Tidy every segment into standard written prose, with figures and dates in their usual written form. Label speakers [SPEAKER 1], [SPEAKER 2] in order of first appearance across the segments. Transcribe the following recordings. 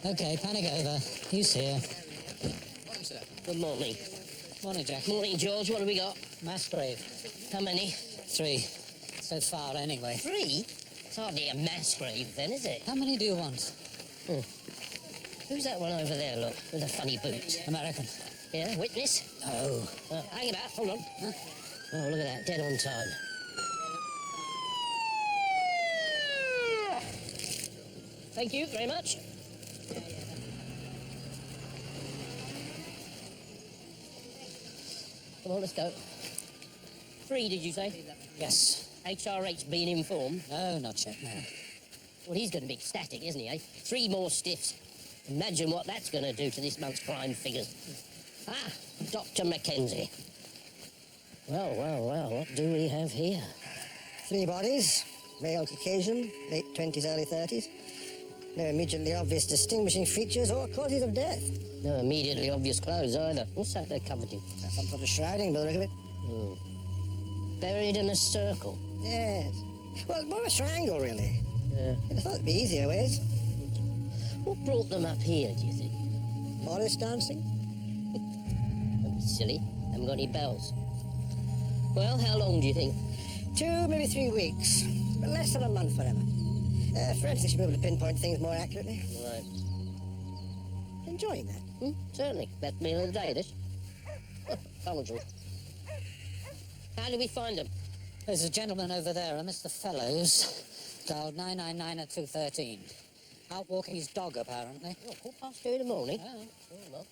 [SPEAKER 1] Okay, panic over. Who's here?
[SPEAKER 2] Morning, sir. Good morning.
[SPEAKER 1] Morning, Jack.
[SPEAKER 2] Morning, George. What have we got?
[SPEAKER 1] Mass grave.
[SPEAKER 2] How many?
[SPEAKER 1] 3. So far, anyway.
[SPEAKER 2] 3? It's hardly a mass grave, then, is it?
[SPEAKER 1] How many do you want?
[SPEAKER 2] Who's that one over there, look, with a funny boot?
[SPEAKER 1] American.
[SPEAKER 2] Yeah, witness?
[SPEAKER 1] No.
[SPEAKER 2] Hang about, hold on. Huh? Oh, look at that, dead on time. Thank you very much. Come on, let's go. 3, did you say?
[SPEAKER 1] Yes.
[SPEAKER 2] HRH been informed?
[SPEAKER 1] No, not yet, no.
[SPEAKER 2] Well, he's going to be ecstatic, isn't he, eh? 3 more stiffs. Imagine what that's going to do to this month's crime figures. Ah, Dr. Mackenzie. Well, what do we have here?
[SPEAKER 3] 3 bodies, male Caucasian, late 20s, early 30s. No immediately obvious distinguishing features or causes of death.
[SPEAKER 2] No immediately obvious clothes either. What's that they're covered in?
[SPEAKER 3] Some sort of shrouding, by the look of it.
[SPEAKER 2] Buried in a circle.
[SPEAKER 3] Yes. Well, more a triangle, really.
[SPEAKER 2] Yeah.
[SPEAKER 3] I thought it'd be easier ways.
[SPEAKER 2] What brought them up here, do you think?
[SPEAKER 3] Morris dancing?
[SPEAKER 2] Don't be silly. Haven't got any bells. Well, how long do you think?
[SPEAKER 3] 2, maybe 3 weeks. But less than a month forever. Forensics should be able to pinpoint things more accurately.
[SPEAKER 2] Right.
[SPEAKER 3] Enjoying that?
[SPEAKER 2] Certainly. Best meal of the day, this. Come on, George. How did we find them?
[SPEAKER 1] There's a gentleman over there, a Mr. Fellows, dialed 999 at 2:13. Out walking his dog, apparently.
[SPEAKER 2] Oh, 2:15 in the morning?
[SPEAKER 1] Oh.
[SPEAKER 2] Well.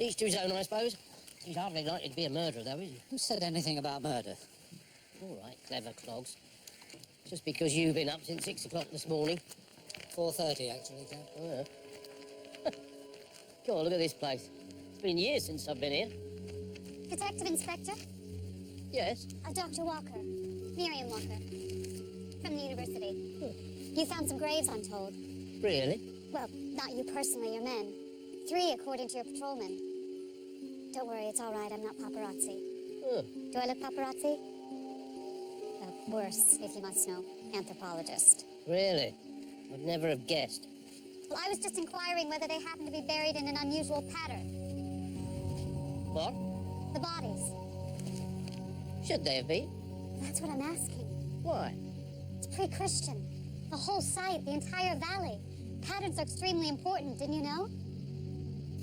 [SPEAKER 2] Each to his own, I suppose. He's hardly likely to be a murderer, though, is he?
[SPEAKER 1] Who said anything about murder?
[SPEAKER 2] All right, clever clogs. Just because you've been up since 6 o'clock this morning.
[SPEAKER 1] 4:30, actually, Cap.
[SPEAKER 2] Oh, yeah. Go on, look at this place. It's been years since I've been here.
[SPEAKER 4] Detective Inspector?
[SPEAKER 2] Yes?
[SPEAKER 4] Dr. Walker. Miriam Walker. From the university. You found some graves, I'm told.
[SPEAKER 2] Really?
[SPEAKER 4] Well, not you personally, your men. 3, according to your patrolman. Don't worry, it's all right. I'm not paparazzi. Do I look paparazzi? Worse, if you must know. Anthropologist.
[SPEAKER 2] Really? I'd never have guessed.
[SPEAKER 4] Well, I was just inquiring whether they happen to be buried in an unusual pattern.
[SPEAKER 2] What?
[SPEAKER 4] The bodies.
[SPEAKER 2] Should they have been?
[SPEAKER 4] That's what I'm asking.
[SPEAKER 2] Why?
[SPEAKER 4] It's pre-Christian. The whole site, the entire valley. Patterns are extremely important, didn't you know?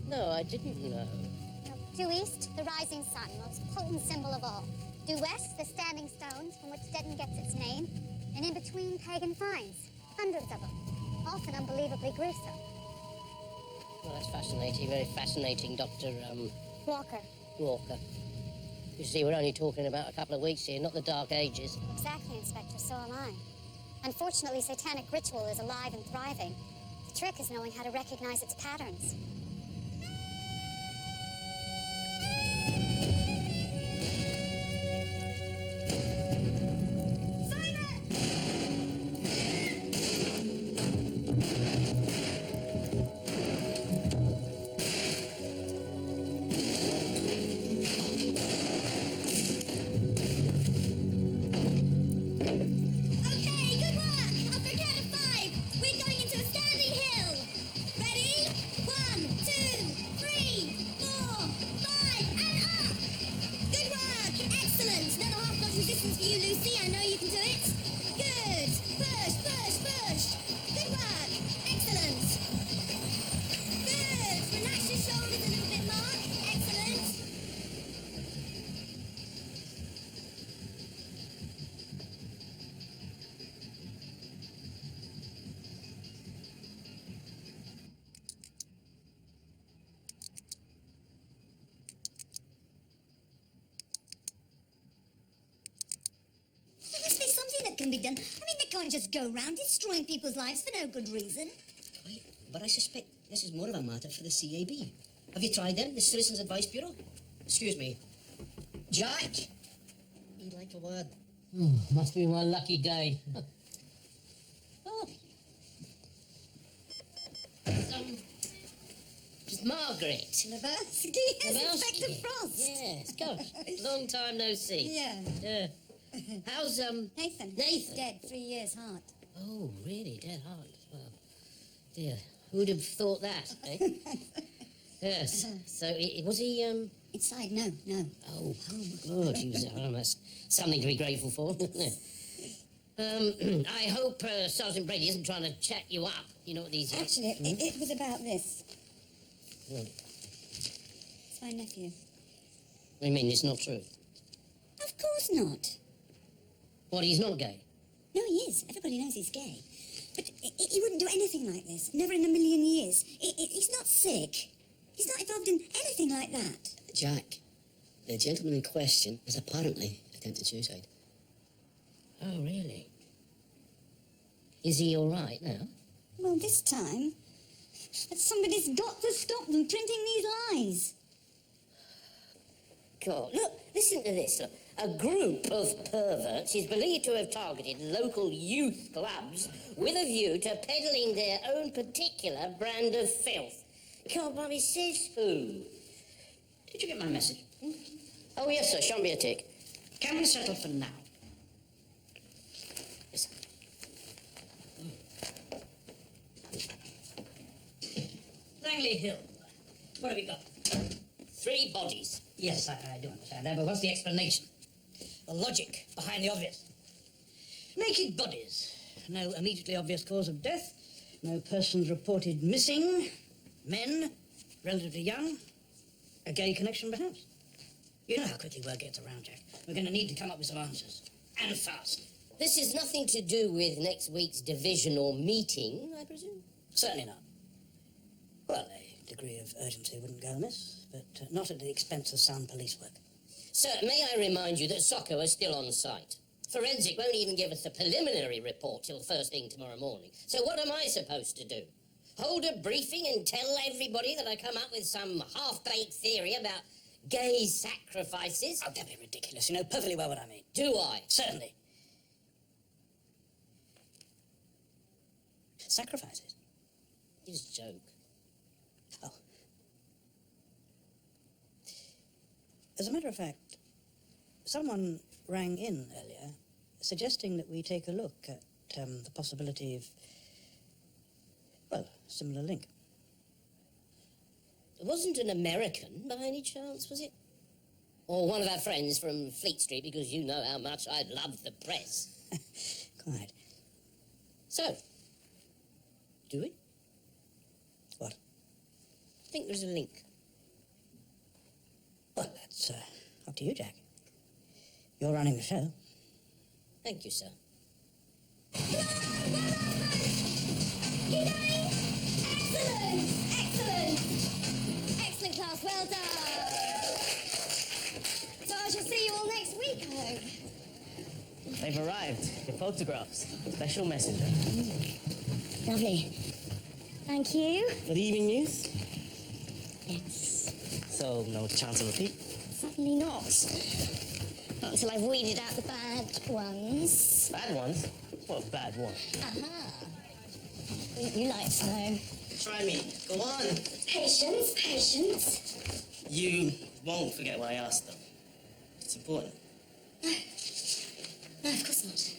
[SPEAKER 2] No, I didn't know.
[SPEAKER 4] Due east, the rising sun, most potent symbol of all. Due west, the standing stones from which Denton gets its name. And in between, pagan finds. Hundreds of them. Often unbelievably gruesome.
[SPEAKER 2] Well, that's fascinating, very fascinating, Dr.
[SPEAKER 4] Walker.
[SPEAKER 2] Walker. You see, we're only talking about a couple of weeks here, not the Dark Ages.
[SPEAKER 4] Exactly, Inspector, so am I. Unfortunately, satanic ritual is alive and thriving. The trick is knowing how to recognize its patterns.
[SPEAKER 5] Can be done. I mean, they can't just go around destroying people's lives for no good reason.
[SPEAKER 3] Right, but I suspect this is more of a matter for the CAB. Have you tried them, the Citizens Advice Bureau? Excuse me. Jack? He'd like a word.
[SPEAKER 2] Must be my lucky day. Oh. It's Margaret.
[SPEAKER 5] Lebowski? Yes, Inspector Frost.
[SPEAKER 2] Yes, gosh, long time no see.
[SPEAKER 5] Yeah.
[SPEAKER 2] How's,
[SPEAKER 5] Nathan.
[SPEAKER 2] Nathan?
[SPEAKER 5] Dead, 3 years, heart.
[SPEAKER 2] Oh, really? Dead heart as well. Dear, who'd have thought that, eh? Yes. So, was he,
[SPEAKER 5] Inside, no.
[SPEAKER 2] Oh, good. That's something to be grateful for. I hope Sergeant Brady isn't trying to chat you up. You know what these...
[SPEAKER 5] Actually, it was about this.
[SPEAKER 2] What?
[SPEAKER 5] It's my nephew.
[SPEAKER 2] I mean, it's not true.
[SPEAKER 5] Of course not.
[SPEAKER 2] What, he's not gay?
[SPEAKER 5] No, he is. Everybody knows he's gay. But he wouldn't do anything like this. Never in a million years. He's not sick. He's not involved in anything like that.
[SPEAKER 3] Jack, the gentleman in question has apparently attempted suicide.
[SPEAKER 2] Oh, really? Is he all right now?
[SPEAKER 5] Well, this time, somebody's got to stop them printing these lies.
[SPEAKER 2] God, look, listen to this. Look. A group of perverts is believed to have targeted local youth clubs with a view to peddling their own particular brand of filth. God, Bobby says who?
[SPEAKER 6] Did you get my message?
[SPEAKER 2] Oh, yes, sir. Shan't be a tick.
[SPEAKER 6] Can we settle for now?
[SPEAKER 2] Yes, sir.
[SPEAKER 6] Langley Hill. What have we got?
[SPEAKER 2] 3 bodies.
[SPEAKER 6] Yes, I do understand that, but what's the explanation? The logic behind the obvious. Naked bodies. No immediately obvious cause of death. No persons reported missing. Men, relatively young. A gay connection, perhaps. You know how quickly word gets around, Jack. We're going to need to come up with some answers. And fast.
[SPEAKER 2] This is nothing to do with next week's divisional meeting, I presume?
[SPEAKER 6] Certainly not. Well, a degree of urgency wouldn't go amiss, but not at the expense of sound police work.
[SPEAKER 2] Sir, may I remind you that Socko is still on site. Forensic won't even give us a preliminary report till first thing tomorrow morning. So what am I supposed to do? Hold a briefing and tell everybody that I come up with some half-baked theory about gay sacrifices?
[SPEAKER 6] Oh, that'd be ridiculous. You know perfectly well what I mean.
[SPEAKER 2] Do I?
[SPEAKER 6] Certainly. Sacrifices?
[SPEAKER 2] Just a joke.
[SPEAKER 6] Oh. As a matter of fact, someone rang in earlier suggesting that we take a look at the possibility of, well, a similar link.
[SPEAKER 2] It wasn't an American by any chance, was it? Or one of our friends from Fleet Street, because you know how much I love the press.
[SPEAKER 6] Quite.
[SPEAKER 2] So, do we?
[SPEAKER 6] What?
[SPEAKER 2] I think there's a link.
[SPEAKER 6] Well, that's up to you, Jack. You're running the show.
[SPEAKER 2] Thank you, sir.
[SPEAKER 5] Excellent! Excellent!
[SPEAKER 4] Well done. So I shall see you all next week, I hope.
[SPEAKER 2] They've arrived. Your photographs. Special messenger.
[SPEAKER 4] Lovely. Thank you.
[SPEAKER 2] Good evening news.
[SPEAKER 4] Yes.
[SPEAKER 2] So, no chance of repeat?
[SPEAKER 4] Certainly not. Not until I've weeded out the bad ones.
[SPEAKER 2] Bad ones? What bad one?
[SPEAKER 4] Aha. Wouldn't you like to know?
[SPEAKER 2] Try me. Go on.
[SPEAKER 4] Patience, patience.
[SPEAKER 2] You won't forget what I asked them. It's important.
[SPEAKER 4] No, of course not.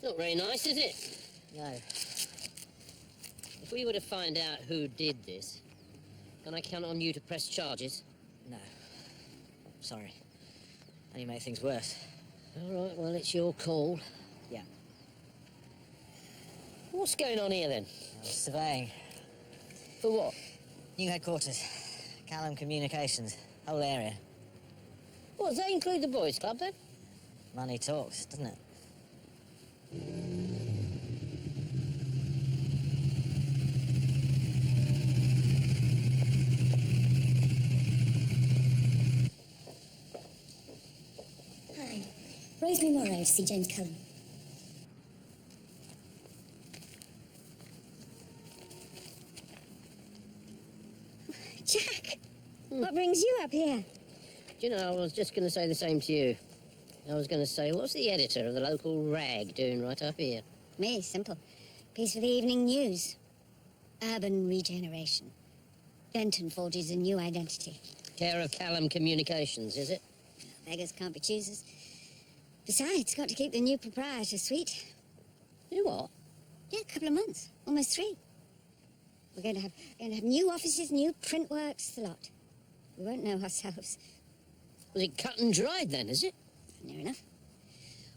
[SPEAKER 2] Not very nice, is it?
[SPEAKER 1] No.
[SPEAKER 2] If we were to find out who did this, can I count on you to press charges?
[SPEAKER 1] No. Sorry. Only make things worse.
[SPEAKER 2] All right, well, it's your call.
[SPEAKER 1] Yeah.
[SPEAKER 2] What's going on here, then?
[SPEAKER 1] I was surveying.
[SPEAKER 2] For what?
[SPEAKER 1] New headquarters. Callum Communications. Whole area.
[SPEAKER 2] What, does that include the boys' club, then?
[SPEAKER 1] Money talks, doesn't it?
[SPEAKER 5] Hi. Rosemary Morrow to see James Cullen. Jack, what brings you up here?
[SPEAKER 2] Do you know, I was just going to say the same to you. I was going to say, what's the editor of the local rag doing right up here?
[SPEAKER 5] Me, simple. Piece for the evening news. Urban regeneration. Benton forges a new identity.
[SPEAKER 2] Care of Callum Communications, is it?
[SPEAKER 5] Beggars can't be choosers. Besides, got to keep the new proprietor sweet.
[SPEAKER 2] You what?
[SPEAKER 5] Yeah, a couple of months. Almost 3. We're going to have new offices, new print works, the lot. We won't know ourselves.
[SPEAKER 2] Was it cut and dried then, is it?
[SPEAKER 5] Near enough.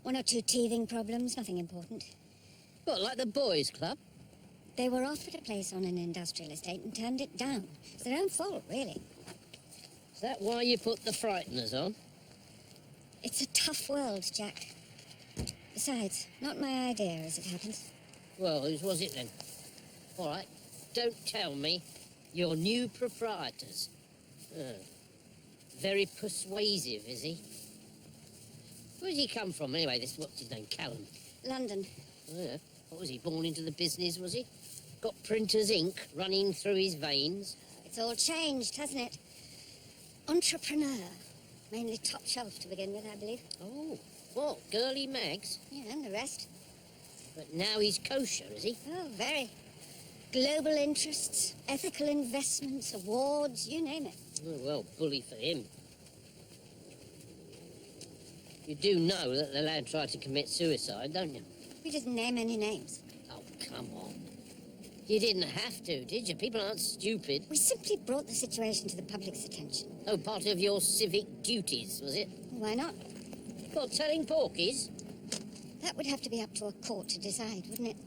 [SPEAKER 5] 1 or 2 teething problems, nothing important.
[SPEAKER 2] What, like the boys' club?
[SPEAKER 5] They were offered a place on an industrial estate and turned it down. It's their own fault, really.
[SPEAKER 2] Is that why you put the frighteners on?
[SPEAKER 5] It's a tough world, Jack. Besides, not my idea, as it happens.
[SPEAKER 2] Well, whose was it then? All right, don't tell me. Your new proprietors. Very persuasive, is he? Where does he come from, anyway, this, what's his name, Callum?
[SPEAKER 5] London.
[SPEAKER 2] Oh, yeah. What, was he born into the business, was he? Got printer's ink running through his veins?
[SPEAKER 5] It's all changed, hasn't it? Entrepreneur. Mainly top shelf to begin with, I believe.
[SPEAKER 2] Oh, what, girly mags?
[SPEAKER 5] Yeah, and the rest.
[SPEAKER 2] But now he's kosher, is he?
[SPEAKER 5] Oh, very. Global interests, ethical investments, awards, you name it.
[SPEAKER 2] Oh, well, bully for him. You do know that the lad tried to commit suicide, don't you?
[SPEAKER 5] We didn't name any names.
[SPEAKER 2] Oh, come on. You didn't have to, did you? People aren't stupid.
[SPEAKER 5] We simply brought the situation to the public's attention.
[SPEAKER 2] Oh, part of your civic duties, was it?
[SPEAKER 5] Why not?
[SPEAKER 2] What, telling porkies?
[SPEAKER 5] That would have to be up to a court to decide, wouldn't it?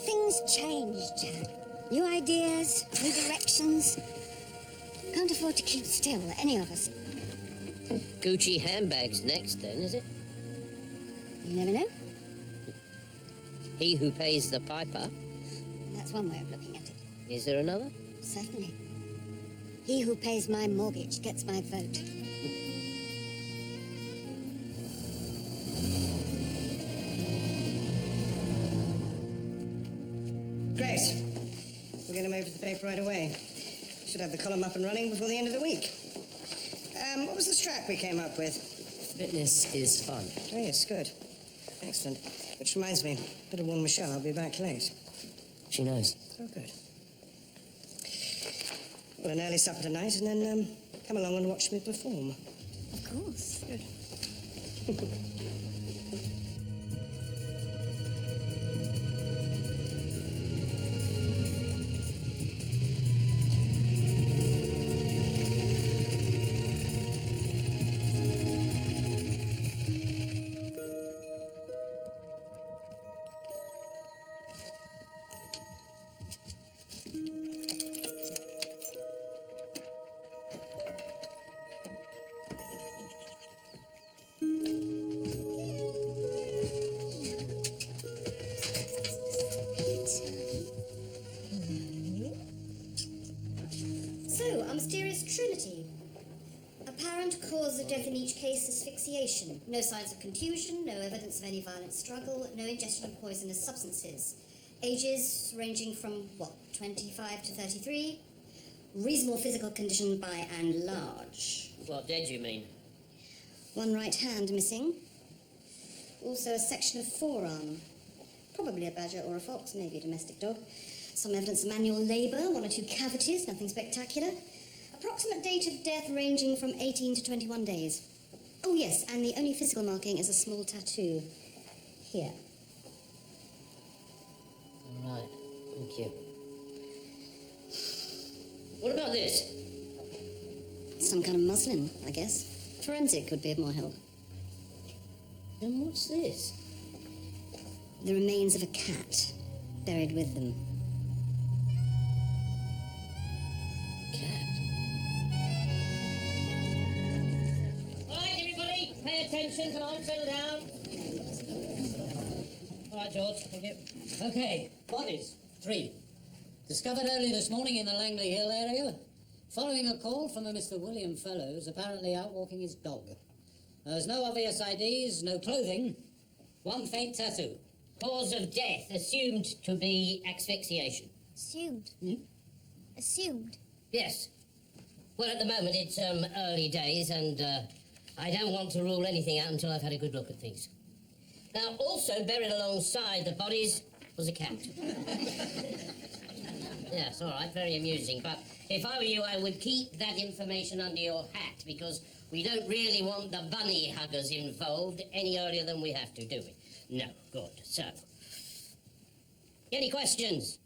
[SPEAKER 5] Things change, Jack. New ideas, new directions. Can't afford to keep still, any of us.
[SPEAKER 2] Gucci handbags next, then, is it?
[SPEAKER 5] You never know.
[SPEAKER 2] He who pays the piper.
[SPEAKER 5] That's one way of looking at it.
[SPEAKER 2] Is there another?
[SPEAKER 5] Certainly. He who pays my mortgage gets my vote.
[SPEAKER 3] Great. We'll get him over to the paper right away. Should have the column up and running before the end of the week. What was the strap we came up with?
[SPEAKER 2] Fitness is fun.
[SPEAKER 3] Oh, yes, good. Excellent. Which reminds me, better warn Michelle I'll be back late.
[SPEAKER 2] She knows.
[SPEAKER 3] Oh, good. Well, an early supper tonight, and then come along and watch me perform.
[SPEAKER 5] Of course.
[SPEAKER 3] Good.
[SPEAKER 7] Confirmed cause of death in each case, asphyxiation. No signs of contusion, no evidence of any violent struggle, no ingestion of poisonous substances. Ages ranging from, 25 to 33. Reasonable physical condition by and large.
[SPEAKER 2] What, dead you mean?
[SPEAKER 7] One right hand missing. Also a section of forearm. Probably a badger or a fox, maybe a domestic dog. Some evidence of manual labour, 1 or 2 cavities, nothing spectacular. Approximate date of death ranging from 18 to 21 days. Oh, yes, and the only physical marking is a small tattoo. Here.
[SPEAKER 2] All right, thank you. What about this?
[SPEAKER 7] Some kind of muslin, I guess. Forensic would be of more help.
[SPEAKER 2] And what's this?
[SPEAKER 7] The remains of a cat buried with them.
[SPEAKER 2] Cat. All right, everybody, pay attention. Come on, settle down. All right, George, thank you.
[SPEAKER 1] Okay, bodies, 3. Discovered early this morning in the Langley Hill area, following a call from a Mr. William Fellows, apparently out walking his dog. There's no obvious IDs, no clothing, 1 faint tattoo.
[SPEAKER 2] Cause of death assumed to be asphyxiation.
[SPEAKER 4] Assumed. Assumed.
[SPEAKER 2] Yes. Well, at the moment it's early days, and I don't want to rule anything out until I've had a good look at things. Now, also buried alongside the bodies was a cat. Yes, all right, very amusing. But if I were you, I would keep that information under your hat, because we don't really want the bunny huggers involved any earlier than we have to, do we? No, good. So, any questions?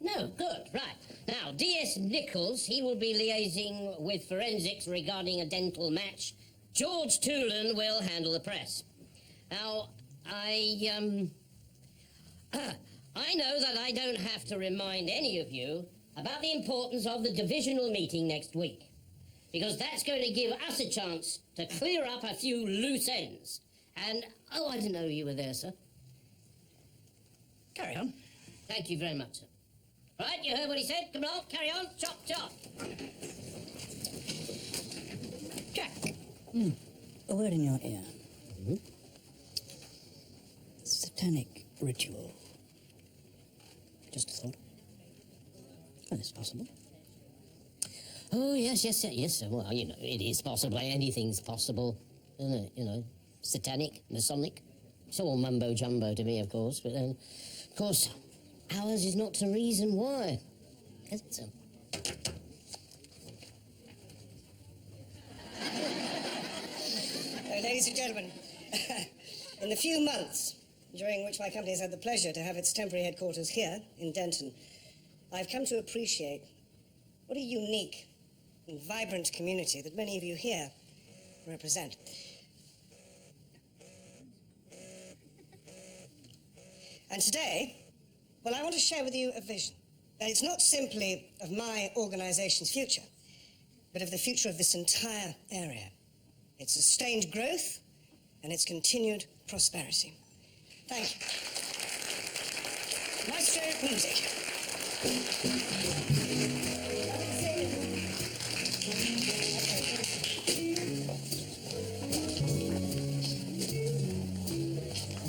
[SPEAKER 2] No, good, right. Now, D.S. Nichols, he will be liaising with forensics regarding a dental match. George Toolan will handle the press. Now, I know that I don't have to remind any of you about the importance of the divisional meeting next week, because that's going to give us a chance to clear up a few loose ends. And, oh, I didn't know you were there, sir.
[SPEAKER 6] Carry on.
[SPEAKER 2] Thank you very much, sir. Right, you heard what he said? Come on, carry on. Chop, chop.
[SPEAKER 6] Jack. A word in your ear. Satanic ritual. Just a thought. Well, it's possible.
[SPEAKER 2] Oh, yes, sir. Well, you know, it is possible. Anything's possible, isn't it? You know, satanic, Masonic. It's all mumbo-jumbo to me, of course. But, of course, ours is not to reason why. Is it, sir?
[SPEAKER 8] Ladies and gentlemen, in the few months during which my company has had the pleasure to have its temporary headquarters here in Denton, I've come to appreciate what a unique and vibrant community that many of you here represent. And today, well, I want to share with you a vision. And it's not simply of my organization's future, but of the future of this entire area. Its sustained growth and its continued prosperity. Thank you. Maestro, music.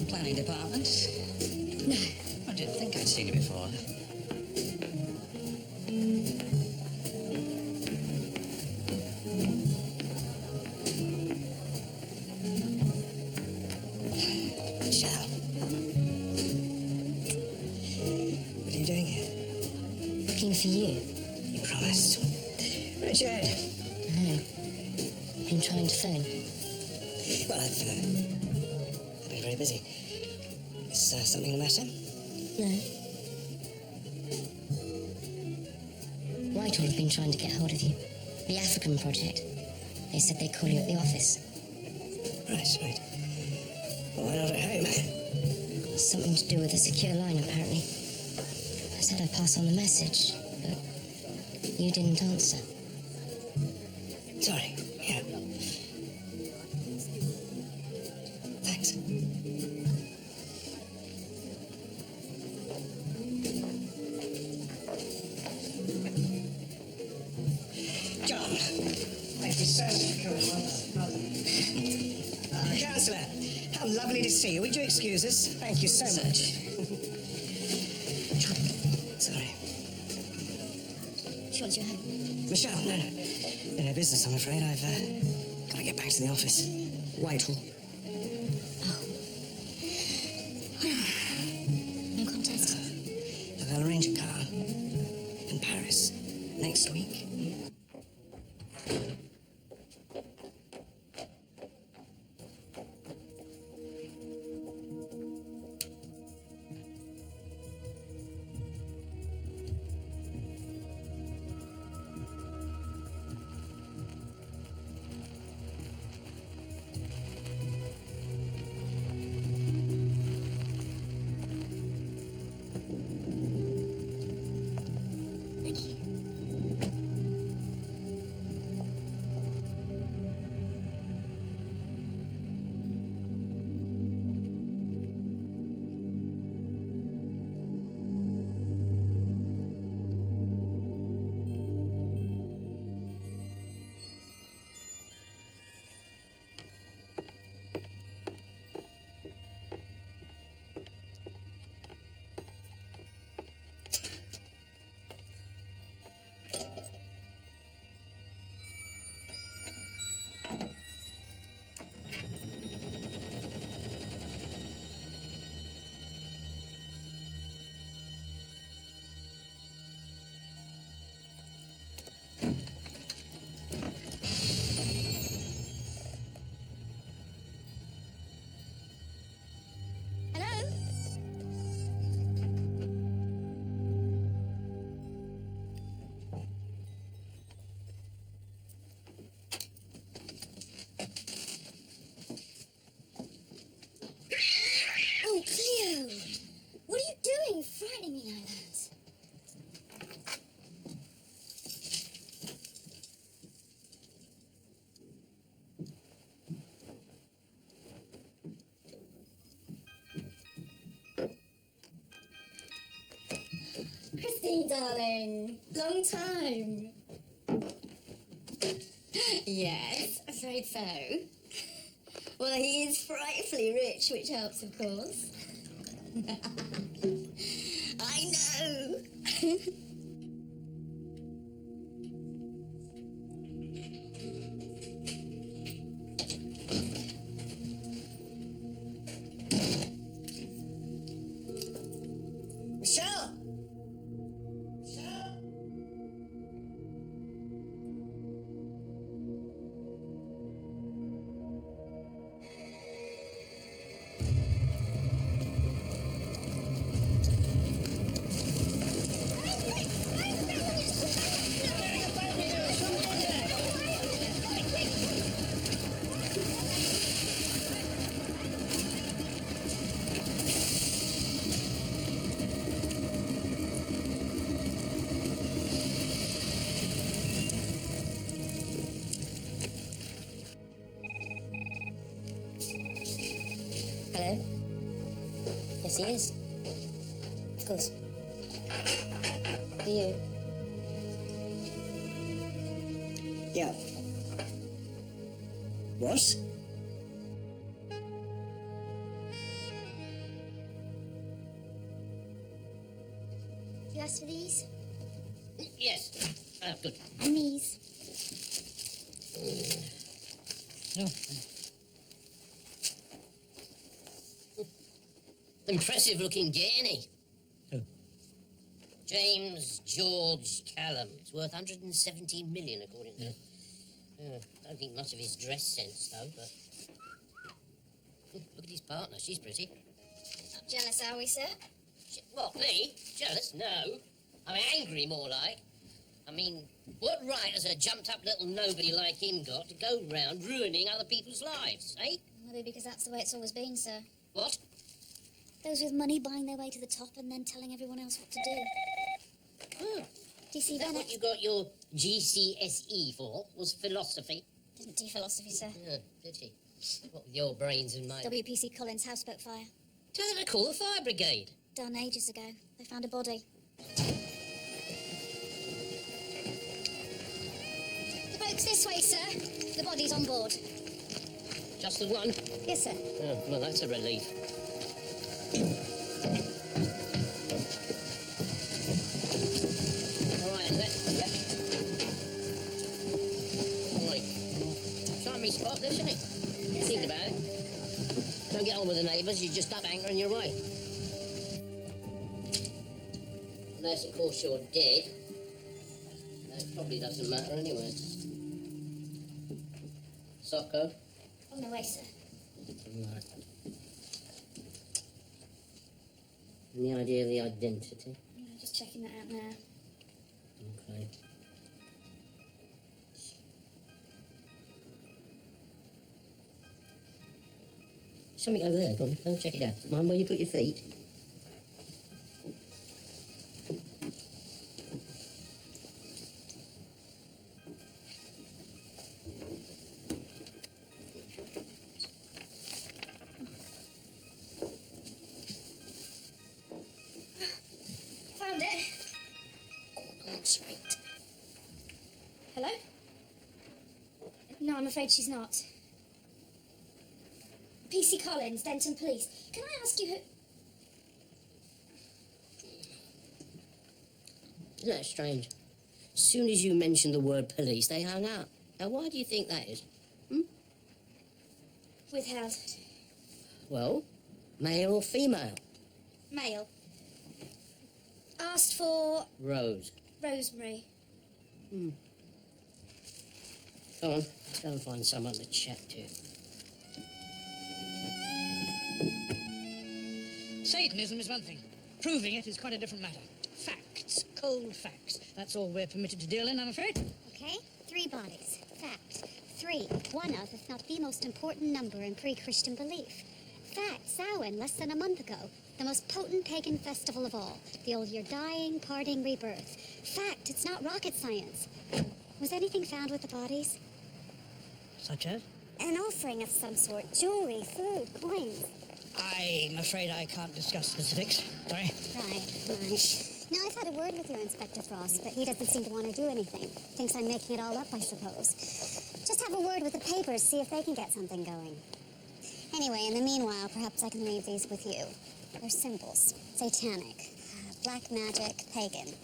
[SPEAKER 6] Planning department? No. I didn't think I'd seen you before.
[SPEAKER 8] Michelle. What are you doing here?
[SPEAKER 7] Looking for you.
[SPEAKER 8] You promised. Richard.
[SPEAKER 7] No. Been trying to phone.
[SPEAKER 8] Well, I've been very busy. Is something the matter?
[SPEAKER 7] No. Whitehall have been trying to get hold of you. The African Project. They said they'd call you at the office.
[SPEAKER 8] Right. Well, why not at home?
[SPEAKER 7] Something to do with the secure line, apparently. I said I'd pass on the message, but you didn't answer.
[SPEAKER 8] Sorry. Yeah. Thanks. John, I've so much for coming. Councillor, how lovely to see you. Would you excuse us? Thank you so much. Sorry.
[SPEAKER 5] She wants you home.
[SPEAKER 8] Michelle, no. No business, I'm afraid. I've got to get back to the office. Whitehall.
[SPEAKER 5] No contest.
[SPEAKER 8] Look, I'll arrange a car in Paris next week.
[SPEAKER 5] Hello? Oh, Cleo! What are you doing? Frightening me like that. Christine, darling. Long time. Yes, afraid so. Well, he is frightfully rich, which helps, of course. I know.
[SPEAKER 8] Michelle! Michelle!
[SPEAKER 2] Hello? Yes, he is. Of course. For you.
[SPEAKER 8] Yeah. What?
[SPEAKER 4] You asked for these?
[SPEAKER 2] Yes. Oh, good.
[SPEAKER 4] And these?
[SPEAKER 2] Impressive looking Guinea.
[SPEAKER 1] Who?
[SPEAKER 2] James George Callum. It's worth 170 million, according to... don't think much of his dress sense, though, but... Look at his partner. She's pretty.
[SPEAKER 4] Not jealous, are we, sir?
[SPEAKER 2] What, me? Jealous? No. I'm angry, more like. I mean, what right has a jumped-up little nobody like him got to go round ruining other people's lives, eh?
[SPEAKER 4] Maybe because that's the way it's always been, sir.
[SPEAKER 2] What?
[SPEAKER 4] Those with money buying their way to the top and then telling everyone else what to do.
[SPEAKER 2] Hmm.
[SPEAKER 4] Do you see
[SPEAKER 2] Is that
[SPEAKER 4] Bennett?
[SPEAKER 2] what you got your GCSE for? Was philosophy?
[SPEAKER 4] Didn't do philosophy, sir.
[SPEAKER 2] Yeah, did he? What with your brains and mine?
[SPEAKER 4] WPC Collins houseboat fire.
[SPEAKER 2] Tell them to call the fire brigade.
[SPEAKER 4] Done ages ago. They found a body.
[SPEAKER 3] The boat
[SPEAKER 4] It's this way, sir. The body's on board.
[SPEAKER 2] Just the one?
[SPEAKER 4] Yes, sir.
[SPEAKER 2] Oh, well, that's a relief. All right, is it? Yep. Right. Charming spot, this, isn't it? Think about it. Don't get on with the neighbours, you just up anchor and you're away. Unless, of course, you're dead. That probably doesn't matter anyway. Socko?
[SPEAKER 4] On the way, sir.
[SPEAKER 2] Right. Any idea of the identity?
[SPEAKER 4] Just checking that out now.
[SPEAKER 2] Okay. Something over there. Go on, check it out. Mind where you put your feet?
[SPEAKER 4] Found it.
[SPEAKER 2] Straight.
[SPEAKER 4] Hello? No, I'm afraid she's not. PC Collins, Denton Police. Can I ask you who...
[SPEAKER 2] Isn't that strange? As soon as you mentioned the word police, they hung up. Now, why do you think that is?
[SPEAKER 4] Withheld.
[SPEAKER 2] Well, male or female?
[SPEAKER 4] Male. Asked for
[SPEAKER 2] Rose.
[SPEAKER 4] Rosemary.
[SPEAKER 2] Come on, let's go and find someone to chat to.
[SPEAKER 6] Satanism is one thing. Proving it is quite a different matter. Facts, cold facts. That's all we're permitted to deal in, I'm afraid.
[SPEAKER 4] Okay, 3 bodies. Fact. 3. One of, if not the most important number in pre-Christian belief. Fact. Samhain, less than a month ago. The most potent pagan festival of all. The old year dying, parting, rebirth. Fact. It's not rocket science. Was anything found with the bodies?
[SPEAKER 6] Such as?
[SPEAKER 4] An offering of some sort. Jewelry, food, coins.
[SPEAKER 6] I'm afraid I can't discuss specifics. Sorry.
[SPEAKER 4] Right. Now, I've had a word with you, Inspector Frost, but he doesn't seem to want to do anything. Thinks I'm making it all up, I suppose. Just have a word with the papers, see if they can get something going. Anyway, in the meanwhile, perhaps I can leave these with you. They're symbols. Satanic. Black magic, pagan.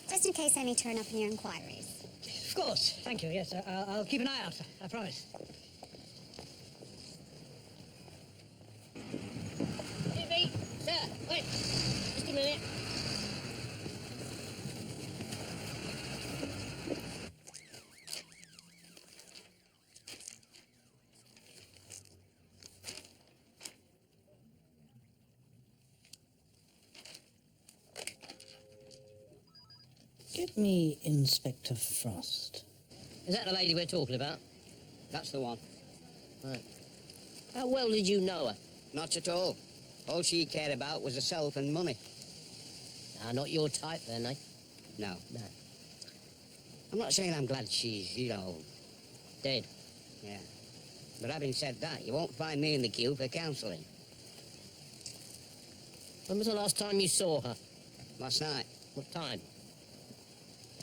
[SPEAKER 4] Just in case any turn up in your inquiries.
[SPEAKER 6] Of course. Thank you. Yes, I'll keep an eye out. I promise.
[SPEAKER 2] Excuse me, sir, wait. Just a minute.
[SPEAKER 6] Get me Inspector Frost.
[SPEAKER 2] Is that the lady we're talking about?
[SPEAKER 9] That's the one.
[SPEAKER 2] Right. How well did you know her?
[SPEAKER 9] Not at all. All she cared about was herself and money.
[SPEAKER 2] Ah, not your type then, eh?
[SPEAKER 9] No.
[SPEAKER 2] No.
[SPEAKER 9] I'm not saying I'm glad she's,
[SPEAKER 2] Dead.
[SPEAKER 9] Yeah. But having said that, you won't find me in the queue for counselling.
[SPEAKER 2] When was the last time you saw her?
[SPEAKER 9] Last night,
[SPEAKER 2] What time?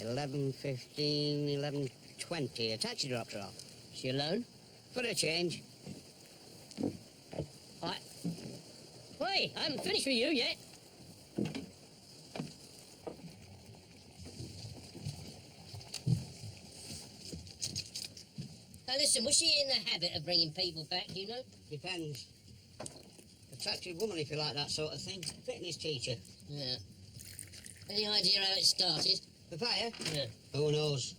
[SPEAKER 9] 11:15, 11:20. A taxi dropped her off.
[SPEAKER 2] She alone?
[SPEAKER 9] For a change.
[SPEAKER 2] Right. Wait, I haven't finished with you yet. Now listen, was she in the habit of bringing people back, do you know?
[SPEAKER 9] Depends. Attractive woman, if you like that sort of thing. Fitness teacher.
[SPEAKER 2] Yeah. Any idea how it started?
[SPEAKER 9] The fire?
[SPEAKER 2] Yeah.
[SPEAKER 9] Who knows?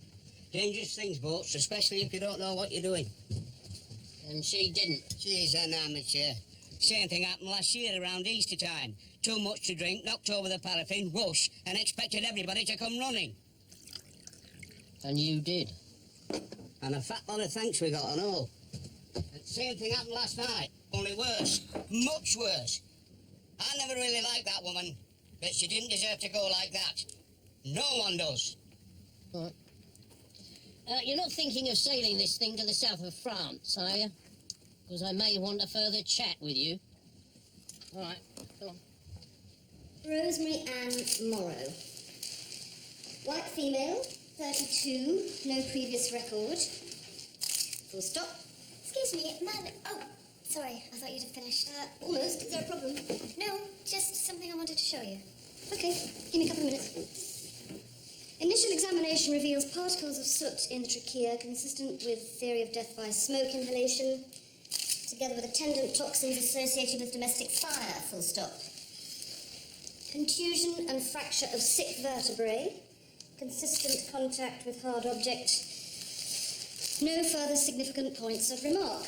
[SPEAKER 9] Dangerous things, boats, especially if you don't know what you're doing.
[SPEAKER 2] And she didn't.
[SPEAKER 9] She's an amateur. Same thing happened last year around Easter time. Too much to drink, knocked over the paraffin, whoosh, and expected everybody to come running.
[SPEAKER 2] And you did.
[SPEAKER 9] And a fat lot of thanks we got and all. And same thing happened last night, only worse. Much worse. I never really liked that woman, but she didn't deserve to go like that. No one does.
[SPEAKER 2] Right. You're not thinking of sailing this thing to the south of France, are you? Because I may want a further chat with you. All right, come on.
[SPEAKER 7] Rosemary Ann Morrow. White female, 32, no previous record. Full stop.
[SPEAKER 4] Excuse me, Mother. Oh, sorry. I thought you'd have finished.
[SPEAKER 7] Almost. Is there a problem?
[SPEAKER 4] No, just something I wanted to show you.
[SPEAKER 7] Okay, give me a couple of minutes. Initial examination reveals particles of soot in the trachea consistent with theory of death by smoke inhalation, together with attendant toxins associated with domestic fire, full stop. Contusion and fracture of sick vertebrae, consistent contact with hard object. No further significant points of remark.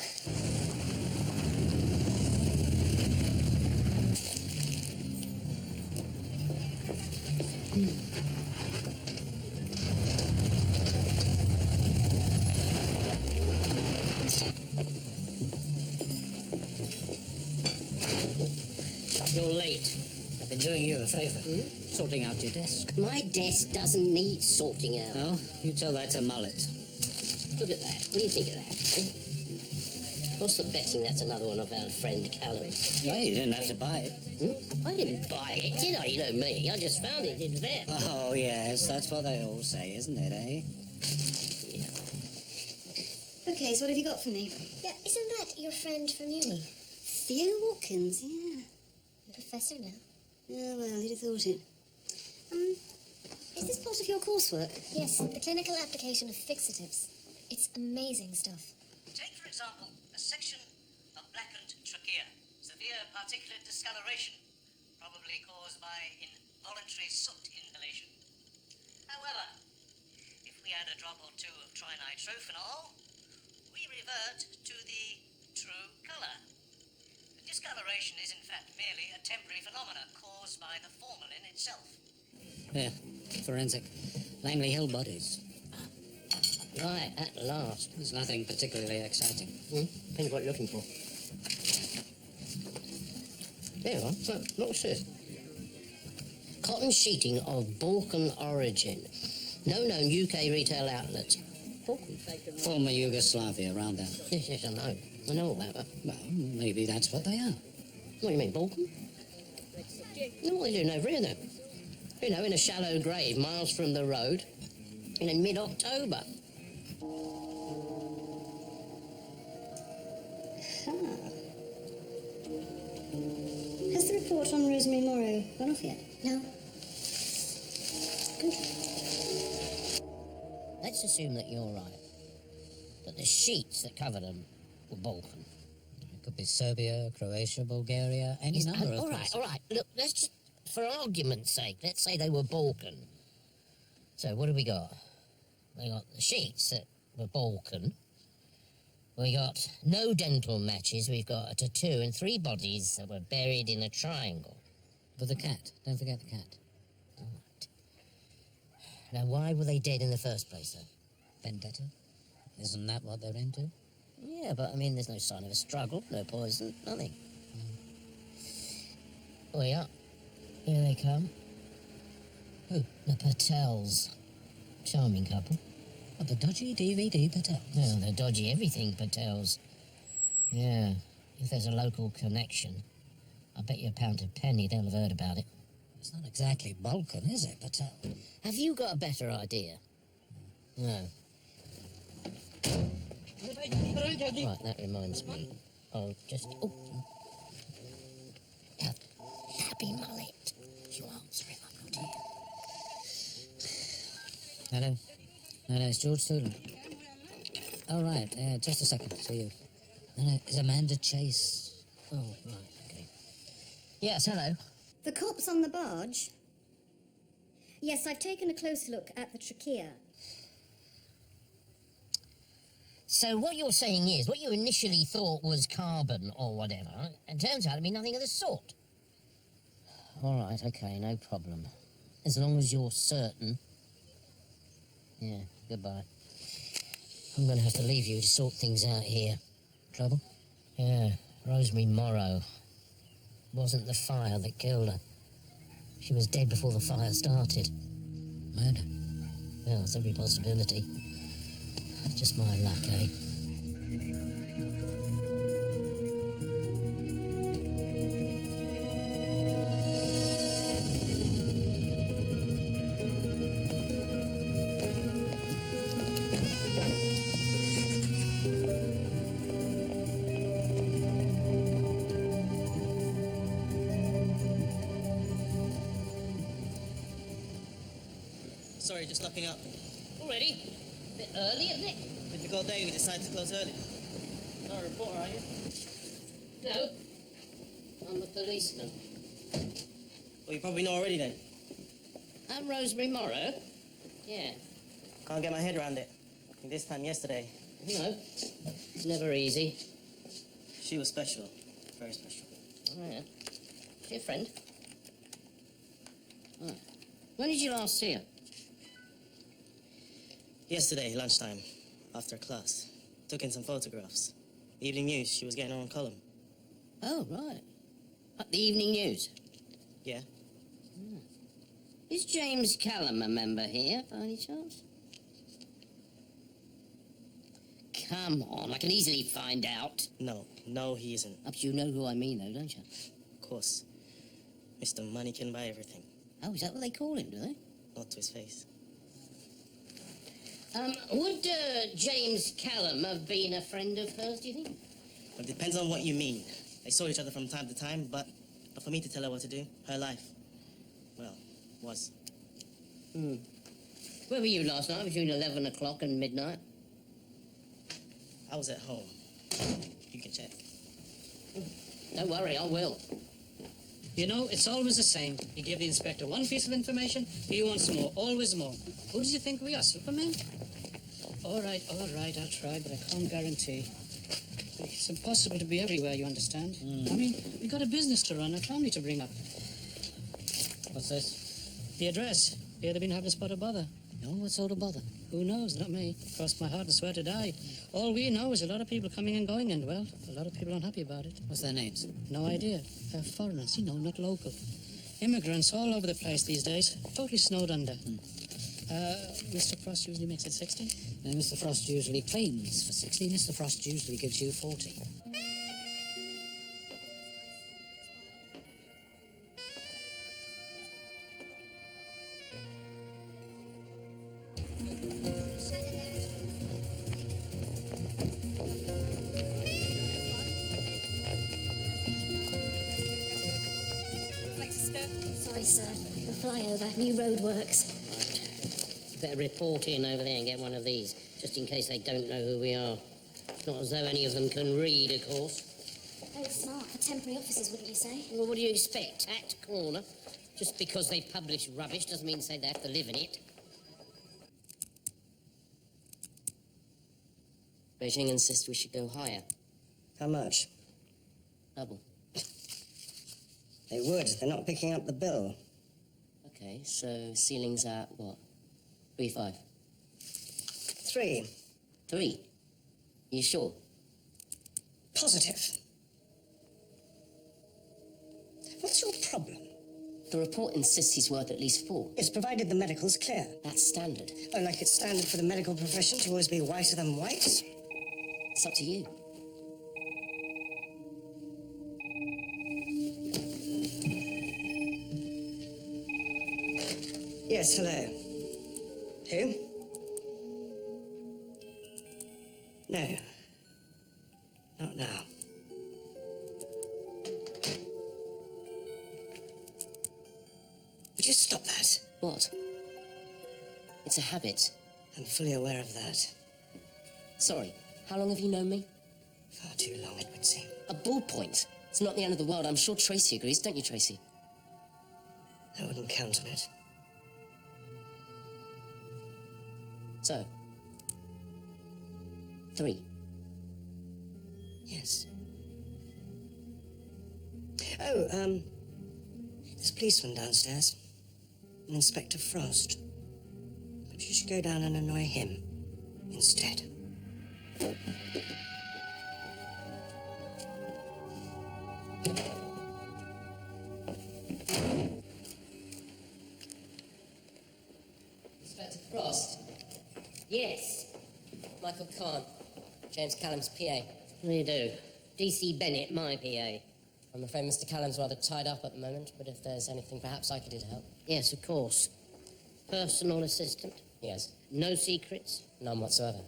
[SPEAKER 2] You're late.
[SPEAKER 1] I've been doing you a favour. Sorting out your desk.
[SPEAKER 2] My desk doesn't need sorting out.
[SPEAKER 1] No? You tell that to Mullet.
[SPEAKER 2] Look at that. What do you think of that? Eh? What's the betting that's another one of our friend Callum's?
[SPEAKER 1] Yeah, you didn't have to buy it.
[SPEAKER 2] I didn't buy it, did I? You know me. I just found it. It was there.
[SPEAKER 1] Oh, yes, that's what they all say, isn't it, eh?
[SPEAKER 7] Okay, so what have you got for me?
[SPEAKER 4] Yeah, isn't that your friend from uni?
[SPEAKER 7] Theo Watkins, yeah.
[SPEAKER 4] Professor now.
[SPEAKER 7] Oh, well, you'd have thought it. Is this part of your coursework?
[SPEAKER 4] Yes, the clinical application of fixatives. It's amazing stuff.
[SPEAKER 10] Take, for example, a section of blackened trachea, severe particulate discoloration, probably caused by involuntary soot inhalation. However, if we add a drop or two of trinitrophenol, we revert to the true colour. The discoloration is in fact merely a temporary phenomenon caused by the formalin itself.
[SPEAKER 1] Yeah, forensic. Langley Hill bodies.
[SPEAKER 2] Right, at last.
[SPEAKER 1] There's nothing particularly exciting.
[SPEAKER 2] Depends what you're looking for. There you are. Look, what's this? Cotton sheeting of Balkan origin. No known UK retail outlets. Balkan?
[SPEAKER 1] Former Yugoslavia, around there.
[SPEAKER 2] Yes, I know. I know all about that.
[SPEAKER 1] Well, maybe that's what they are.
[SPEAKER 2] What do you mean, Balkan? No, what are they doing over here, then? You know, in a shallow grave, miles from the road, in mid-October.
[SPEAKER 7] Has the report on Rosemary Morrow gone off yet?
[SPEAKER 4] No?
[SPEAKER 7] Good.
[SPEAKER 2] Let's assume that you're right. That the sheets that covered them were Balkan.
[SPEAKER 1] It could be Serbia, Croatia, Bulgaria, any number of places.
[SPEAKER 2] All right. Look, let's just, for argument's sake, let's say they were Balkan. So what have we got? We got the sheets that were Balkan. We got no dental matches. We've got a tattoo and 3 bodies that were buried in a triangle.
[SPEAKER 1] But the cat. Don't forget the cat.
[SPEAKER 2] All right. Now, why were they dead in the first place, though?
[SPEAKER 1] Vendetta. Isn't that what they're into?
[SPEAKER 2] Yeah, but, I mean, there's no sign of a struggle, no poison, nothing. Oh, yeah. Here they come. Who? The Patels. Charming couple.
[SPEAKER 1] What, the dodgy DVD Patel?
[SPEAKER 2] Well, they're dodgy everything, Patels. Yeah. If there's a local connection, I bet you £1 to penny they'll have heard about it.
[SPEAKER 1] It's not exactly Balkan, is it, Patel?
[SPEAKER 2] Have you got a better idea? No. Right, that reminds me. I'll just... Oh. Happy Mullet. You answer him, I'm not here.
[SPEAKER 1] Hello. No, it's George Thulan. Oh, right. Just a second. See you. No, it's Amanda Chase.
[SPEAKER 2] Oh, right, okay. Yes, hello.
[SPEAKER 7] The corpse on the barge? Yes, I've taken a close look at the trachea.
[SPEAKER 2] So what you're saying is, what you initially thought was carbon or whatever, it turns out to be nothing of the sort. All right, okay, no problem. As long as you're certain. Yeah, goodbye. I'm going to have to leave you to sort things out here.
[SPEAKER 1] Trouble?
[SPEAKER 2] Yeah, Rosemary Morrow. Wasn't the fire that killed her. She was dead before the fire started.
[SPEAKER 1] Murder?
[SPEAKER 2] Well, it's every possibility. Just my luck, eh?
[SPEAKER 11] Sorry, just locking up.
[SPEAKER 2] Already? A bit early, isn't it?
[SPEAKER 11] Difficult day, we decided to close early. Not a reporter, are you?
[SPEAKER 2] No. I'm a policeman.
[SPEAKER 11] Well, you probably know already then.
[SPEAKER 2] I'm Rosemary Morrow. Yeah.
[SPEAKER 11] Can't get my head around it. Like this time yesterday.
[SPEAKER 2] No. It's never easy.
[SPEAKER 11] She was special. Very special.
[SPEAKER 2] Oh, yeah. She a friend? Oh. When did you last see her?
[SPEAKER 11] Yesterday, lunchtime, after class. Took in some photographs. Evening News, she was getting her own column.
[SPEAKER 2] Oh, right. The Evening News?
[SPEAKER 11] Yeah?
[SPEAKER 2] Is James Callum a member here, by any chance? Come on, I can easily find out.
[SPEAKER 11] No, he isn't.
[SPEAKER 2] But you know who I mean, though, don't you?
[SPEAKER 11] Of course. Mr. Money can buy everything.
[SPEAKER 2] Oh, is that what they call him, do they?
[SPEAKER 11] Not to his face.
[SPEAKER 2] Would James Callum have been a friend of hers, do you think?
[SPEAKER 11] Well, it depends on what you mean. They saw each other from time to time, but not for me to tell her what to do. Her life, well, was.
[SPEAKER 2] Where were you last night between 11 o'clock and midnight?
[SPEAKER 11] I was at home. You can check.
[SPEAKER 2] Don't worry, I will.
[SPEAKER 1] You know, it's always the same. You give the inspector one piece of information, he wants more, always more. Who does he think we are, Superman? All right, I'll try, but I can't guarantee. It's impossible to be everywhere, you understand? I mean, we've got a business to run, a family to bring up.
[SPEAKER 2] What's this?
[SPEAKER 1] The address. Here they've been having a spot of bother.
[SPEAKER 2] No, what sort of bother?
[SPEAKER 1] Who knows? Not me. Cross my heart and swear to die. All we know is a lot of people coming and going, and, well, a lot of people unhappy about it.
[SPEAKER 2] What's their names?
[SPEAKER 1] No idea. Foreigners, not local. Immigrants all over the place these days. Totally snowed under. Mr. Frost usually makes it 60.
[SPEAKER 2] Mr. Frost usually claims for 60. Mr. Frost usually gives you 40.
[SPEAKER 4] Sorry, sir. The flyover. New road works.
[SPEAKER 2] Better report in over there and get one of these, just in case they don't know who we are. It's not as though any of them can read, of course.
[SPEAKER 4] Very smart for temporary offices, wouldn't you say?
[SPEAKER 2] Well, what do you expect? Act corner. Just because they publish rubbish doesn't mean to say they have to live in it. Beijing insists we should go higher.
[SPEAKER 8] How much?
[SPEAKER 2] Double.
[SPEAKER 8] They would. They're not picking up the bill.
[SPEAKER 2] Okay, so ceiling's at what? 3.5.
[SPEAKER 8] 3.
[SPEAKER 2] 3? You sure?
[SPEAKER 8] Positive. What's your problem?
[SPEAKER 2] The report insists he's worth at least 4.
[SPEAKER 8] It's provided the medical's clear.
[SPEAKER 2] That's standard.
[SPEAKER 8] Oh, like it's standard for the medical profession to always be whiter than white?
[SPEAKER 2] It's up to you.
[SPEAKER 8] Yes, hello. Who? No. Not now. Would you stop that?
[SPEAKER 2] What? It's a habit.
[SPEAKER 8] I'm fully aware of that.
[SPEAKER 2] Sorry, how long have you known me?
[SPEAKER 8] Far too long, it would seem.
[SPEAKER 2] A ballpoint. It's not the end of the world. I'm sure Tracy agrees, don't you, Tracy?
[SPEAKER 8] I wouldn't count on it.
[SPEAKER 2] So, 3.
[SPEAKER 8] Yes. Oh, there's a policeman downstairs. An Inspector Frost. But you should go down and annoy him instead.
[SPEAKER 2] Inspector Frost? Yes. Michael Kahn, James Callum's PA. What do you do? DC Bennett, my PA. I'm afraid Mr. Callum's rather tied up at the moment, but if there's anything perhaps I could do to help. Yes, of course. Personal assistant? Yes. No secrets? None whatsoever.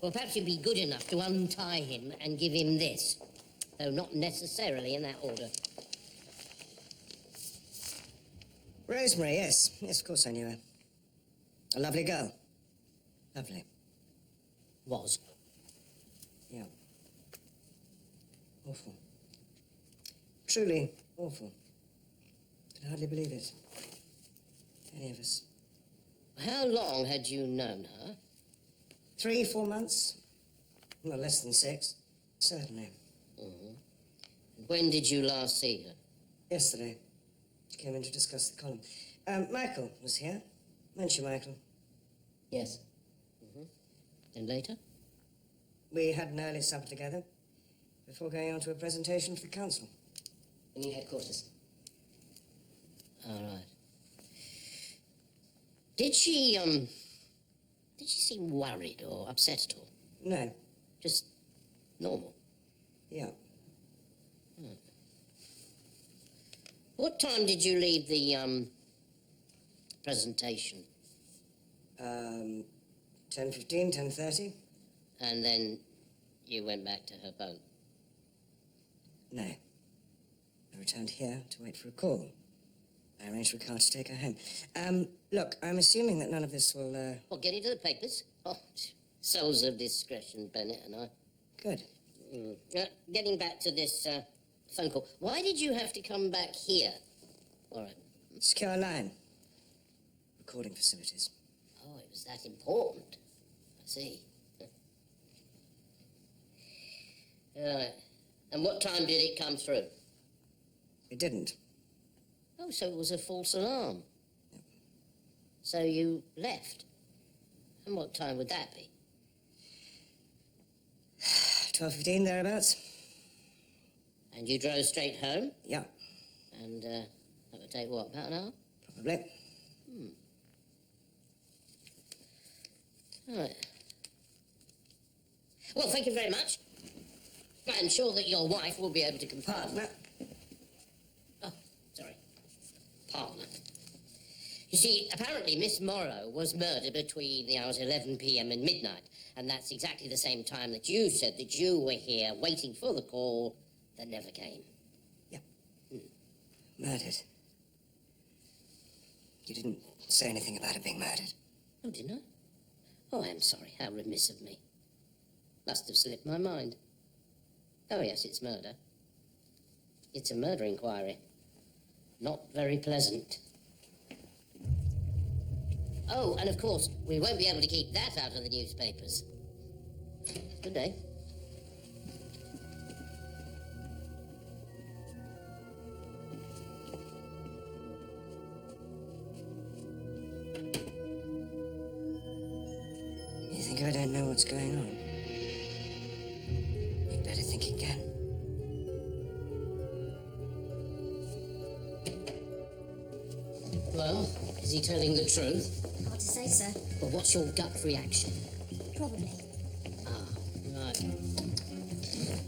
[SPEAKER 2] Well, perhaps you'd be good enough to untie him and give him this. Though not necessarily in that order.
[SPEAKER 8] Rosemary, yes. Yes, of course I knew her. A lovely girl. Lovely.
[SPEAKER 2] Was.
[SPEAKER 8] Yeah. Awful. Truly awful. Could hardly believe it. Any of us.
[SPEAKER 2] How long had you known her?
[SPEAKER 8] 3, 4 months. Well, less than 6. Certainly.
[SPEAKER 2] When did you last see her?
[SPEAKER 8] Yesterday. She came in to discuss the column. Michael was here. Weren't you, Michael?
[SPEAKER 2] Yes. And later?
[SPEAKER 8] We had an early supper together before going on to a presentation for the council.
[SPEAKER 2] In your headquarters. All right. Did she seem worried or upset at all?
[SPEAKER 8] No.
[SPEAKER 2] Just normal?
[SPEAKER 8] Yeah.
[SPEAKER 2] What time did you leave the, presentation?
[SPEAKER 8] 10:15, 10:30?
[SPEAKER 2] And then you went back to her boat?
[SPEAKER 8] No. I returned here to wait for a call. I arranged for a car to take her home. Look, I'm assuming that none of this will,
[SPEAKER 2] What, get into the papers? Oh, souls of discretion, Bennett and I.
[SPEAKER 8] Good.
[SPEAKER 2] Getting back to this, phone call. Why did you have to come back here? All right.
[SPEAKER 8] Secure line. Recording facilities.
[SPEAKER 2] Oh, it was that important. I see. All right. And what time did it come through?
[SPEAKER 8] It didn't.
[SPEAKER 2] Oh, so it was a false alarm. So you left. And what time would that be?
[SPEAKER 8] 12:15, thereabouts.
[SPEAKER 2] And you drove straight home?
[SPEAKER 8] Yeah,
[SPEAKER 2] And that would take, what, about an hour?
[SPEAKER 8] probably.
[SPEAKER 2] All right. Well, thank you very much. I'm sure that your wife will be able to confirm.
[SPEAKER 8] Partner.
[SPEAKER 2] Oh, sorry. Partner. You see, apparently Miss Morrow was murdered between the hours 11 p.m. and midnight, and that's exactly the same time that you said that you were here waiting for the call that never came.
[SPEAKER 8] Yeah. Murdered. You didn't say anything about her being murdered.
[SPEAKER 2] Oh, didn't I? Oh, I'm sorry. How remiss of me. Must have slipped my mind. Oh, yes, it's murder. It's a murder inquiry. Not very pleasant. Oh, and of course, we won't be able to keep that out of the newspapers. Good day.
[SPEAKER 8] You think I don't know what's going on? You'd better think again.
[SPEAKER 2] Well, is he telling the truth?
[SPEAKER 7] Hard to say, sir.
[SPEAKER 2] Well, what's your gut reaction?
[SPEAKER 7] Probably.
[SPEAKER 2] Ah, right.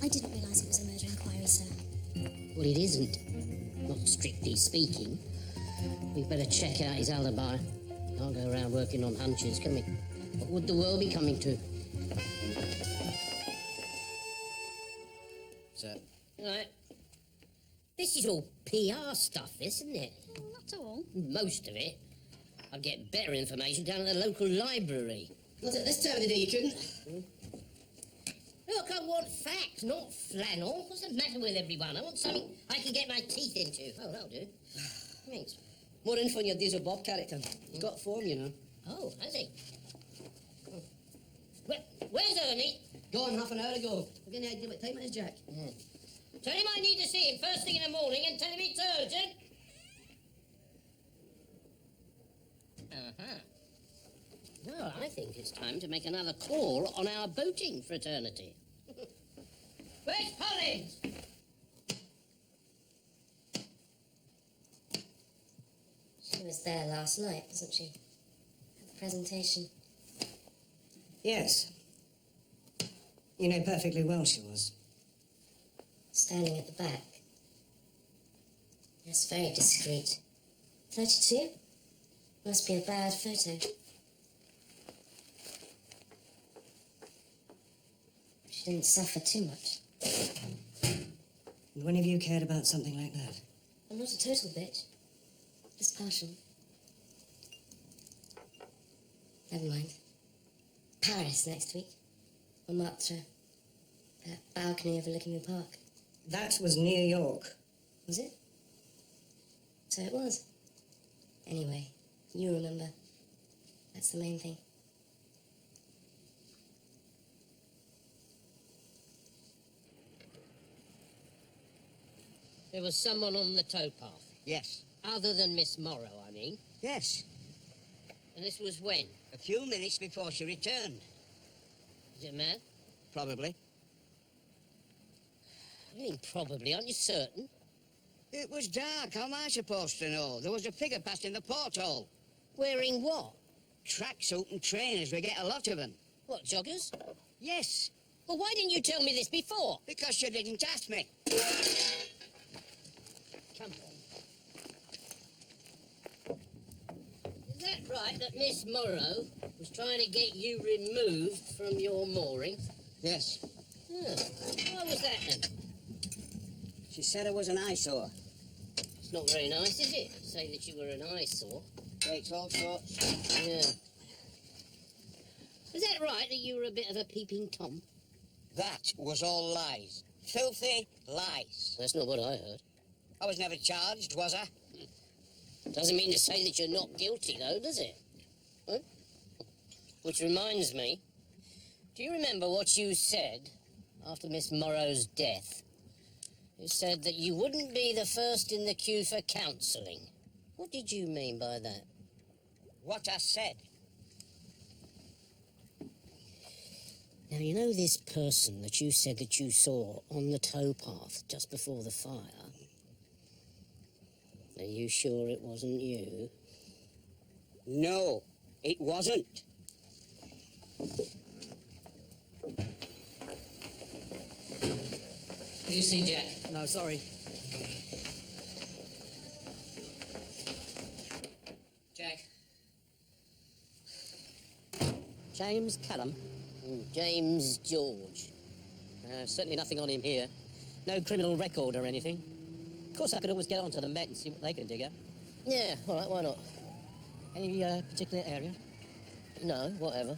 [SPEAKER 7] I didn't realise it was a murder inquiry, sir.
[SPEAKER 2] Well, it isn't. Not strictly speaking. We'd better check out his alibi. Can't go around working on hunches, can we? What would the world be coming to?
[SPEAKER 9] Sir.
[SPEAKER 2] Right. This is all PR stuff, isn't it?
[SPEAKER 4] Not all.
[SPEAKER 2] Most of it. I'd get better information down at the local library.
[SPEAKER 3] Not at this time of the day, you couldn't.
[SPEAKER 2] Look, I want facts, not flannel. What's the matter with everyone? I want something I can get my teeth into. Oh, that'll do. Thanks.
[SPEAKER 3] More info on your diesel Bob character. He's got form, you know.
[SPEAKER 2] Oh, has he? Where's Ernie?
[SPEAKER 3] Gone half an hour ago. I've got any idea what time it is, Jack?
[SPEAKER 2] Tell him I need to see him first thing in the morning and tell him it's urgent. Uh-huh. Well, I think it's time to make another call on our boating fraternity. Where's Collins?
[SPEAKER 7] She was there last night, wasn't she? At the presentation.
[SPEAKER 8] Yes. You know perfectly well she was.
[SPEAKER 7] Standing at the back. That's very discreet. 32? Must be a bad photo. She didn't suffer too much.
[SPEAKER 8] And when have you cared about something like that?
[SPEAKER 7] I'm not a total bitch. Just partial. Never mind. Paris next week. Montmartre. That balcony overlooking the park.
[SPEAKER 8] That was New York.
[SPEAKER 7] Was it? So it was. Anyway, you remember. That's the main thing.
[SPEAKER 2] There was someone on the towpath.
[SPEAKER 9] Yes.
[SPEAKER 2] Other than Miss Morrow, I mean.
[SPEAKER 9] Yes.
[SPEAKER 2] And this was when?
[SPEAKER 9] A few minutes before she returned.
[SPEAKER 2] Is it a man?
[SPEAKER 9] Probably.
[SPEAKER 2] I mean, probably. Aren't you certain?
[SPEAKER 9] It was dark. How am I supposed to know? There was a figure passing the porthole.
[SPEAKER 2] Wearing what?
[SPEAKER 9] Tracksuit and trainers. We get a lot of them.
[SPEAKER 2] What, joggers?
[SPEAKER 9] Yes.
[SPEAKER 2] Well, why didn't you tell me this before?
[SPEAKER 9] Because you didn't ask me.
[SPEAKER 2] Come on. Is that right that Miss Morrow was trying to get you removed from your moorings?
[SPEAKER 9] Yes.
[SPEAKER 2] Why was that then?
[SPEAKER 9] She said I was an eyesore.
[SPEAKER 2] It's not very nice, is it? To say that you were an eyesore.
[SPEAKER 9] Takes all sorts.
[SPEAKER 2] Yeah. Is that right that you were a bit of a peeping Tom?
[SPEAKER 9] That was all lies. Filthy lies.
[SPEAKER 2] That's not what I heard.
[SPEAKER 9] I was never charged, was I?
[SPEAKER 2] Doesn't mean to say that you're not guilty, though, does it? Huh? Which reminds me, do you remember what you said after Miss Morrow's death? You said that you wouldn't be the first in the queue for counselling. What did you mean by that?
[SPEAKER 9] What I said.
[SPEAKER 2] Now, you know this person that you said that you saw on the towpath just before the fire? Are you sure it wasn't you?
[SPEAKER 9] No, it wasn't.
[SPEAKER 1] Do you see Jack?
[SPEAKER 6] No, sorry.
[SPEAKER 1] Jack.
[SPEAKER 6] James Callum?
[SPEAKER 2] James George.
[SPEAKER 6] Certainly nothing on him here. No criminal record or anything. Of course, I could always get onto the Met and see what they can dig up.
[SPEAKER 2] Yeah, all right, why not?
[SPEAKER 6] Any particular area?
[SPEAKER 2] No, whatever.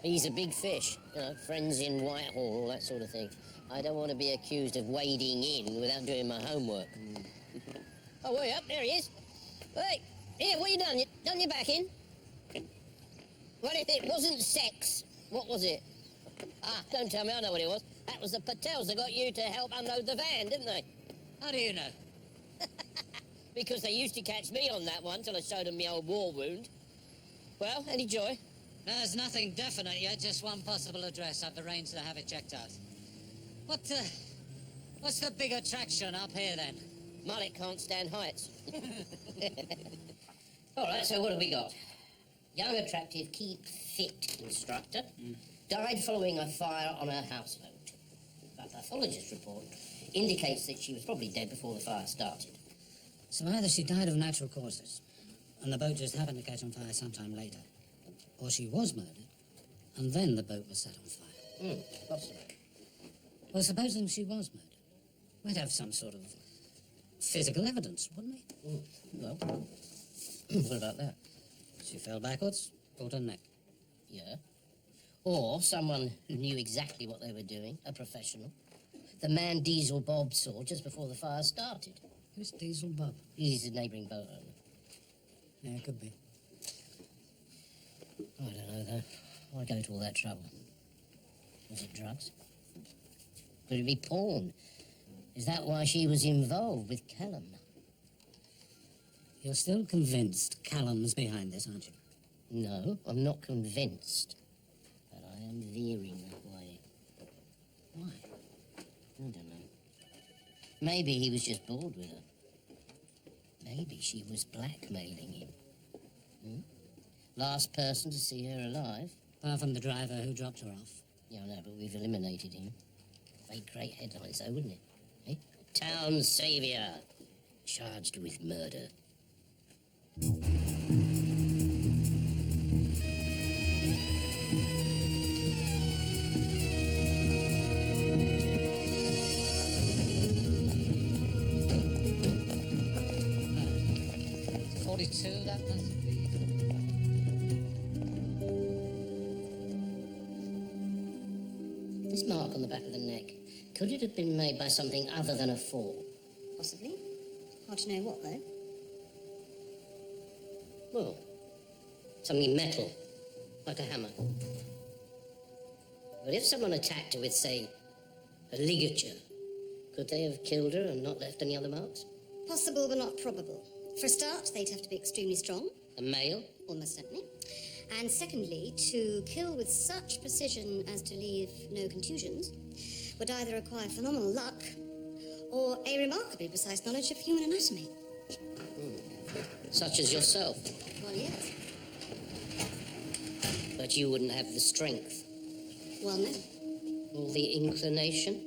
[SPEAKER 2] He's a big fish, you know, friends in Whitehall, all that sort of thing. I don't want to be accused of wading in without doing my homework. Oh, way up, there he is. Hey, here, what you done? You done your back in? Well, if it wasn't sex, what was it? Ah, don't tell me, I know what it was. That was the Patels that got you to help unload the van, didn't they?
[SPEAKER 1] How do you know?
[SPEAKER 2] Because they used to catch me on that one till I showed them my old war wound. Well, any joy?
[SPEAKER 1] There's nothing definite yet, just one possible address. I've arranged to have it checked out. What's the big attraction up here, then?
[SPEAKER 2] Mullet can't stand heights. All right, so what have we got? Young, attractive, keep fit instructor. Died following a fire on her houseboat. A pathologist report indicates that she was probably dead before the fire started.
[SPEAKER 1] So either she died of natural causes, and the boat just happened to catch on fire sometime later, or she was murdered, and then the boat was set on fire.
[SPEAKER 2] Possibly.
[SPEAKER 1] Well, supposing she was murdered, we'd have some sort of physical evidence, wouldn't we?
[SPEAKER 2] Well, what about that?
[SPEAKER 1] She fell backwards, pulled her neck.
[SPEAKER 2] Yeah. Or someone who knew exactly what they were doing, a professional. The man Diesel Bob saw just before the fire started.
[SPEAKER 1] Who's Diesel Bob?
[SPEAKER 2] He's a neighbouring boat owner.
[SPEAKER 1] Yeah, it could be.
[SPEAKER 2] I don't know, though. Why go to all that trouble? Was it drugs? Could it be porn? Is that why she was involved with Callum?
[SPEAKER 1] You're still convinced Callum's behind this, aren't you?
[SPEAKER 2] No, I'm not convinced. But I am veering that way.
[SPEAKER 1] Why?
[SPEAKER 2] I don't know. Maybe he was just bored with her. Maybe she was blackmailing him. Last person to see her alive.
[SPEAKER 1] Apart from the driver who dropped her off.
[SPEAKER 2] Yeah, I know, but we've eliminated him. Make great headlines, though, wouldn't it? Eh? Town saviour, charged with murder.
[SPEAKER 1] That must be.
[SPEAKER 2] on the back of the neck. Could it have been made by something other than a fall?
[SPEAKER 7] Possibly. Hard to know what, though.
[SPEAKER 2] Well, something metal, like a hammer. But if someone attacked her with, say, a ligature, could they have killed her and not left any other marks?
[SPEAKER 7] Possible, but not probable. For a start, they'd have to be extremely strong.
[SPEAKER 2] A male?
[SPEAKER 7] Almost certainly. And secondly, to kill with such precision as to leave no contusions would either require phenomenal luck or a remarkably precise knowledge of human anatomy.
[SPEAKER 2] Such as yourself.
[SPEAKER 7] Well, yes.
[SPEAKER 2] But you wouldn't have the strength.
[SPEAKER 7] Well, no.
[SPEAKER 2] Or the inclination.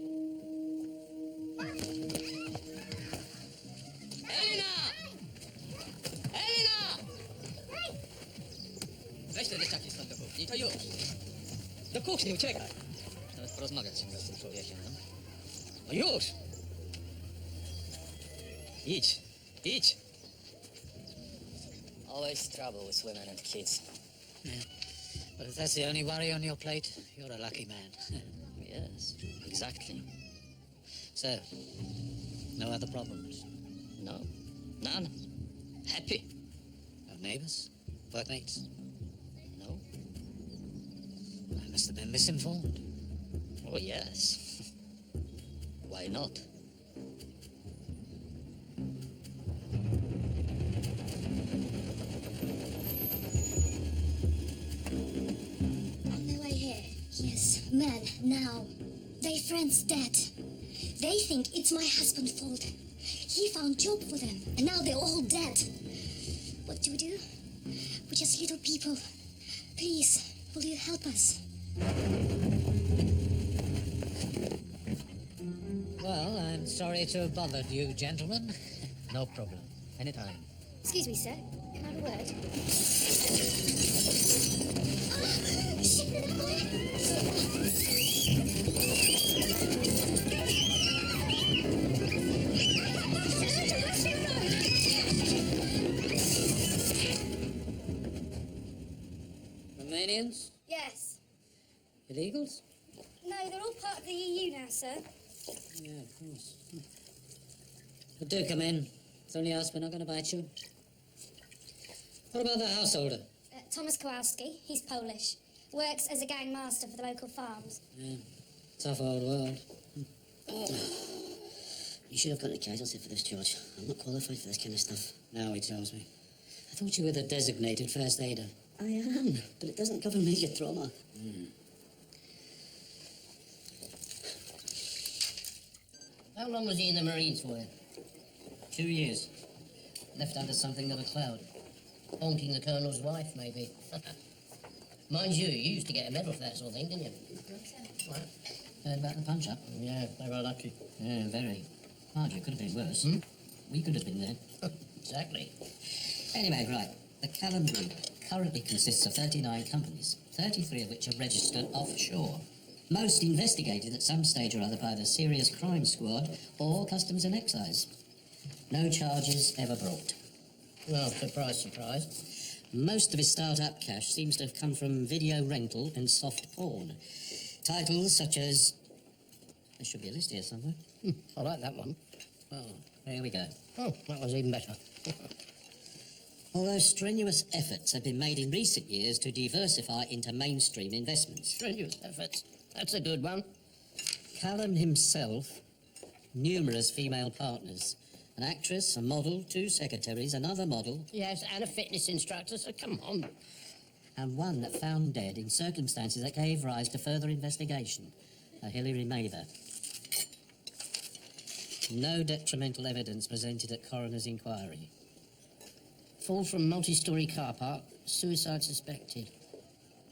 [SPEAKER 12] Weź te dzieciaki stąd do kuchni, to już. Do kuchni, uciekaj. Nawet porozmawiać się z tym człowiekiem, no. No już! Idź, idź.
[SPEAKER 10] Always trouble with women and kids.
[SPEAKER 1] Yeah. But if that's the only worry on your plate, you're a lucky man.
[SPEAKER 10] Yes, exactly.
[SPEAKER 1] So, no other problems?
[SPEAKER 10] No, none. Happy.
[SPEAKER 1] No neighbours? Workmates?
[SPEAKER 10] No.
[SPEAKER 1] I must have been misinformed.
[SPEAKER 10] Oh, yes. Why not?
[SPEAKER 13] On their way here. Yes, men, now. Their friend's dead. They think it's my husband's fault. He found job for them, and now they're all dead. What do we do? We're just little people. Please, will you help us?
[SPEAKER 1] Well, I'm sorry to have bothered you, gentlemen. No problem. Anytime.
[SPEAKER 13] Excuse me, sir. Can I have a word? Shit, that way!
[SPEAKER 1] Romanians?
[SPEAKER 13] Yes.
[SPEAKER 1] Illegals?
[SPEAKER 13] No, they're all part of the EU now, sir.
[SPEAKER 1] Yeah, of course. But do come in. It's only us, we're not going to bite you. What about the householder?
[SPEAKER 13] Thomas Kowalski. He's Polish. Works as a gang master for the local farms.
[SPEAKER 1] Yeah, tough old world.
[SPEAKER 3] You should have gone to Kaiser's for this, George. I'm not qualified for this kind of stuff.
[SPEAKER 1] Now he tells me. I thought you were the designated first aider.
[SPEAKER 3] I am, but it doesn't cover major trauma.
[SPEAKER 2] How long was he in the Marines for? 2 years. Left under something of a cloud. Honking the colonel's wife, maybe. Mind you used to get a medal for that sort of thing, didn't you? What?
[SPEAKER 1] Heard about the punch-up?
[SPEAKER 2] Yeah, they were lucky.
[SPEAKER 1] Yeah, very. Hardly could have been worse. We could have been there.
[SPEAKER 2] Exactly.
[SPEAKER 1] Anyway, right. The Callum Group currently consists of 39 companies, 33 of which are registered offshore. Most investigated at some stage or other by the Serious Crime Squad or Customs and Excise. No charges ever brought.
[SPEAKER 2] Well, surprise, surprise.
[SPEAKER 1] Most of his start-up cash seems to have come from video rental and soft porn. Titles such as... There should be a list here somewhere.
[SPEAKER 2] I like that one.
[SPEAKER 1] Oh, there we go.
[SPEAKER 2] Oh, that was even better.
[SPEAKER 1] Although strenuous efforts have been made in recent years to diversify into mainstream investments.
[SPEAKER 2] Strenuous efforts. That's a good one.
[SPEAKER 1] Callum himself, numerous female partners. An actress, a model, 2 secretaries, another model.
[SPEAKER 2] Yes, and a fitness instructor, so come on.
[SPEAKER 1] And one that found dead in circumstances that gave rise to further investigation. A Hilary Mather. No detrimental evidence presented at coroner's inquiry.
[SPEAKER 2] Fall from multi-storey car park, suicide suspected.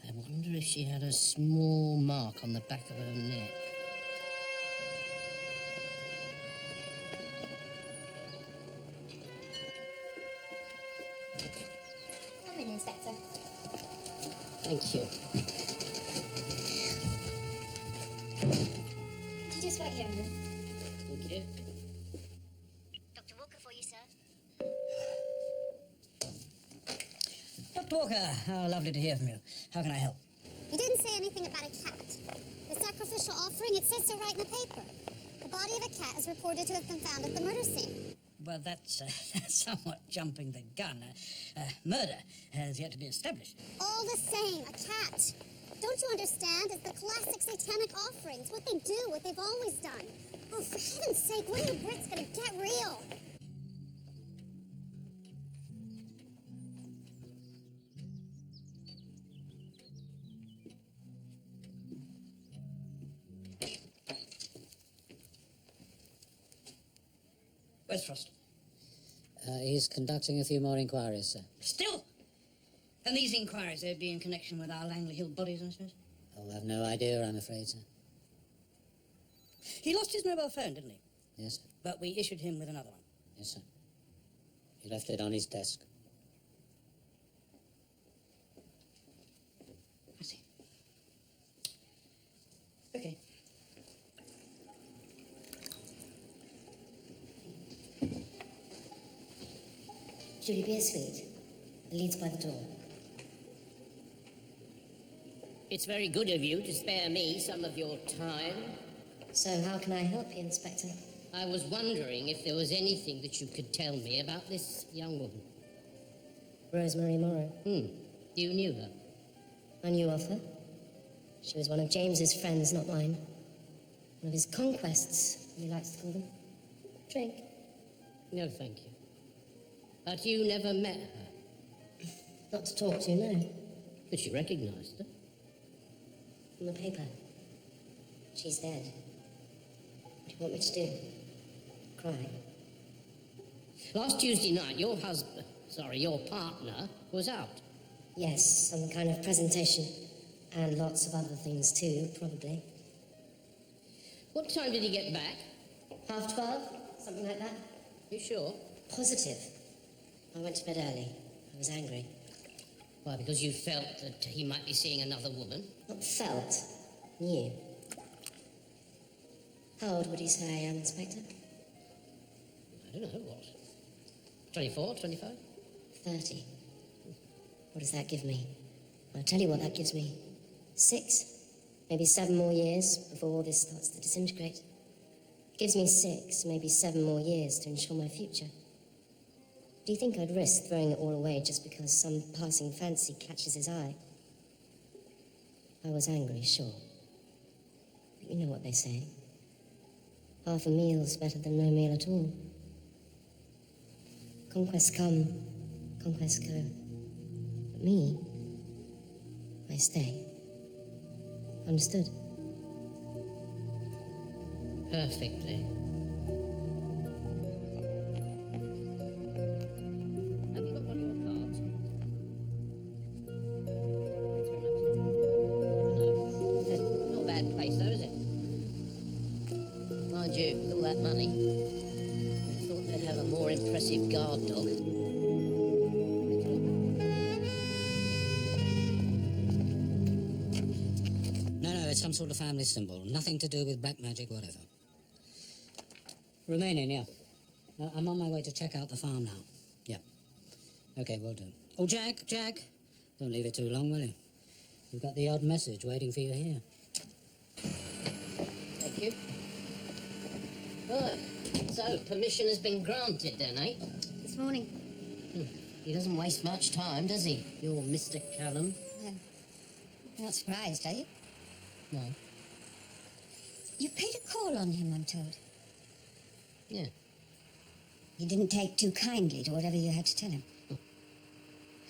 [SPEAKER 2] I wonder if she had a small mark on the back of her neck.
[SPEAKER 13] Come in, Inspector.
[SPEAKER 2] Thank you.
[SPEAKER 13] You just wait here a minute.
[SPEAKER 2] Thank you.
[SPEAKER 13] Dr. Walker for you, sir.
[SPEAKER 6] Dr. Walker, how lovely to hear from you. How can I help?
[SPEAKER 4] You didn't say anything about a cat. The sacrificial offering, it says so right in the paper. The body of a cat is reported to have been found at the murder scene.
[SPEAKER 6] Well, that's somewhat jumping the gun. Murder has yet to be established.
[SPEAKER 4] All the same, a cat. Don't you understand? It's the classic satanic offerings. What they do, what they've always done. Oh, for heaven's sake, when are Brit's gonna get real?
[SPEAKER 6] Where's Frost?
[SPEAKER 1] He's conducting a few more inquiries, sir.
[SPEAKER 6] Still? And these inquiries, they'd be in connection with our Langley Hill bodies, I suppose?
[SPEAKER 1] Oh, I've no idea, I'm afraid, sir.
[SPEAKER 6] He lost his mobile phone, didn't he?
[SPEAKER 1] Yes, sir.
[SPEAKER 6] But we issued him with another one.
[SPEAKER 1] Yes, sir. He left it on his desk.
[SPEAKER 6] I see. Okay.
[SPEAKER 7] Julie, be a sweet. The lead's by the door.
[SPEAKER 2] It's very good of you to spare me some of your time.
[SPEAKER 7] So how can I help you, Inspector?
[SPEAKER 2] I was wondering if there was anything that you could tell me about this young woman.
[SPEAKER 7] Rosemary Morrow.
[SPEAKER 2] You knew her?
[SPEAKER 7] I knew of her. She was one of James's friends, not mine. One of his conquests, he likes to call them. Drink.
[SPEAKER 2] No, thank you. But you never met her?
[SPEAKER 7] Not to talk to, no.
[SPEAKER 2] But you recognized her?
[SPEAKER 7] On the paper. She's dead. What do you want me to do? Cry?
[SPEAKER 2] Last Tuesday night, your partner was out.
[SPEAKER 7] Yes, some kind of presentation. And lots of other things too, probably.
[SPEAKER 2] What time did he get back?
[SPEAKER 7] 12:30, something like that.
[SPEAKER 2] You sure?
[SPEAKER 7] Positive. I went to bed early. I was angry.
[SPEAKER 2] Why, because you felt that he might be seeing another woman?
[SPEAKER 7] Not felt. Knew. How old would you say I am, Inspector?
[SPEAKER 2] I don't know, what? 24, 25?
[SPEAKER 7] 30. What does that give me? I'll tell you what that gives me. 6, maybe 7 more years before all this starts to disintegrate. It gives me 6, maybe 7 more years to ensure my future. Do you think I'd risk throwing it all away just because some passing fancy catches his eye? I was angry, sure. But you know what they say. Half a meal's better than no meal at all. Conquests come, conquests go. But me, I stay. Understood?
[SPEAKER 2] Perfectly. Have you got one of your cards? No. Not a bad place, though, is it? Mind you, with all that money, I thought they'd have a more impressive guard dog.
[SPEAKER 1] No, it's some sort of family symbol. Nothing to do with black magic, whatever. Remaining, yeah. I'm on my way to check out the farm now. Yeah. Okay, will do. Oh, Jack, don't leave it too long, will you? You've got the odd message waiting for you here.
[SPEAKER 2] Thank you. Good. So, permission has been granted then, eh?
[SPEAKER 4] This morning.
[SPEAKER 2] He doesn't waste much time, does he? Your Mr. Callum.
[SPEAKER 5] No. You're not surprised, are you?
[SPEAKER 2] No.
[SPEAKER 5] You paid a call on him, I'm told.
[SPEAKER 2] Yeah.
[SPEAKER 5] He didn't take too kindly to whatever you had to tell him.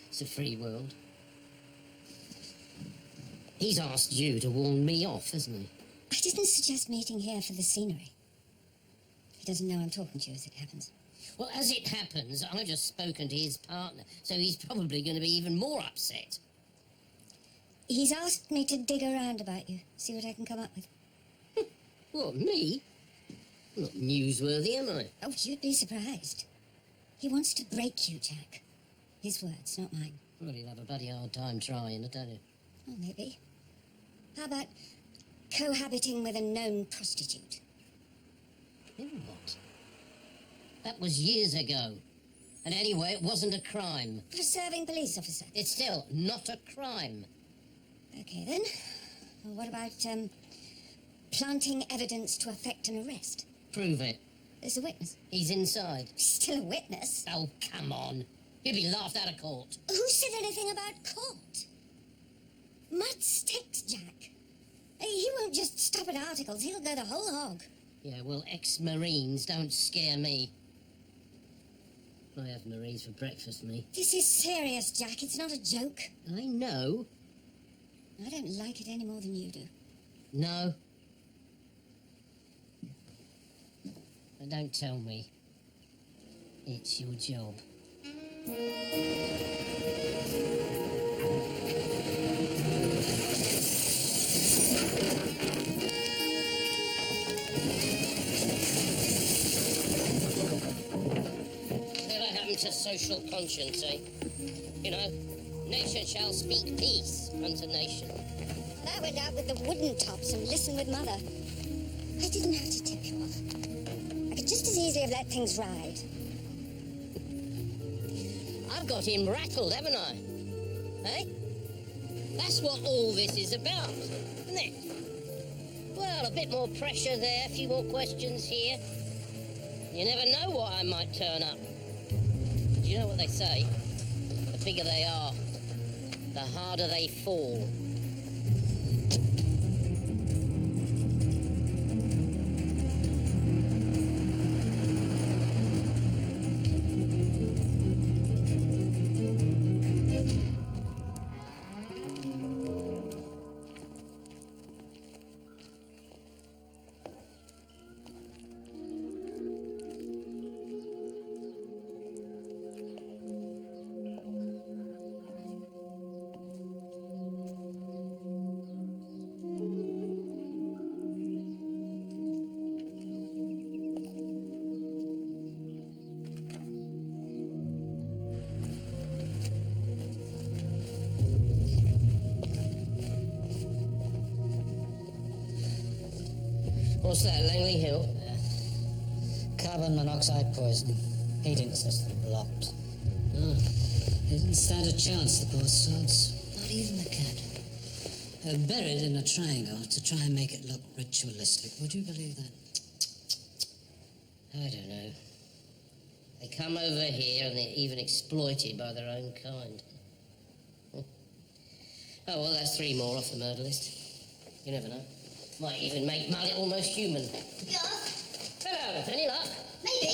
[SPEAKER 2] It's a free world. He's asked you to warn me off, hasn't he?
[SPEAKER 5] I didn't suggest meeting here for the scenery. He doesn't know I'm talking to you as it happens.
[SPEAKER 2] Well, as it happens, I've just spoken to his partner, so he's probably going to be even more upset.
[SPEAKER 5] He's asked me to dig around about you, see what I can come up with.
[SPEAKER 2] What, me? I'm not newsworthy, am I?
[SPEAKER 5] Oh, you'd be surprised. He wants to break you, Jack. His words, not mine.
[SPEAKER 2] Well, he'll have a bloody hard time trying, I tell you.
[SPEAKER 5] Oh, maybe. How about cohabiting with a known prostitute?
[SPEAKER 2] Then what? That was years ago. And anyway, it wasn't a crime.
[SPEAKER 5] For a serving police officer?
[SPEAKER 2] It's still not a crime.
[SPEAKER 5] Okay, then. Well, what about, planting evidence to effect an arrest.
[SPEAKER 2] Prove it.
[SPEAKER 5] There's a witness.
[SPEAKER 2] He's inside.
[SPEAKER 5] Still a witness?
[SPEAKER 2] Oh, come on. You'd be laughed out of court.
[SPEAKER 5] Who said anything about court? Mud sticks, Jack. He won't just stop at articles. He'll go the whole hog.
[SPEAKER 2] Yeah, well, ex-Marines don't scare me. I have Marines for breakfast, me.
[SPEAKER 5] This is serious, Jack. It's not a joke.
[SPEAKER 2] I know.
[SPEAKER 5] I don't like it any more than you do.
[SPEAKER 2] No. But don't tell me. It's your job. Whatever happened to social conscience, eh? You know, nation shall speak peace unto nation.
[SPEAKER 5] That went out with the wooden tops and listen with Mother. I didn't have to tip you off. I could just as easily have let things ride.
[SPEAKER 2] I've got him rattled, haven't I? Eh? That's what all this is about, isn't it? Well, a bit more pressure there, a few more questions here. You never know what I might turn up. Do you know what they say? The bigger they are, the harder they fall. What's that, Langley Hill?
[SPEAKER 1] Carbon monoxide poisoning. Heating system blocked. They didn't stand a chance, the poor sods. Not even the cat. Buried in a triangle to try and make it look ritualistic. Would you believe that?
[SPEAKER 2] I don't know. They come over here and they're even exploited by their own kind. Oh, well, that's 3 more off the murder list. You never know. Might even make Mullet almost human.
[SPEAKER 13] Yeah,
[SPEAKER 2] Hello, any luck?
[SPEAKER 13] maybe.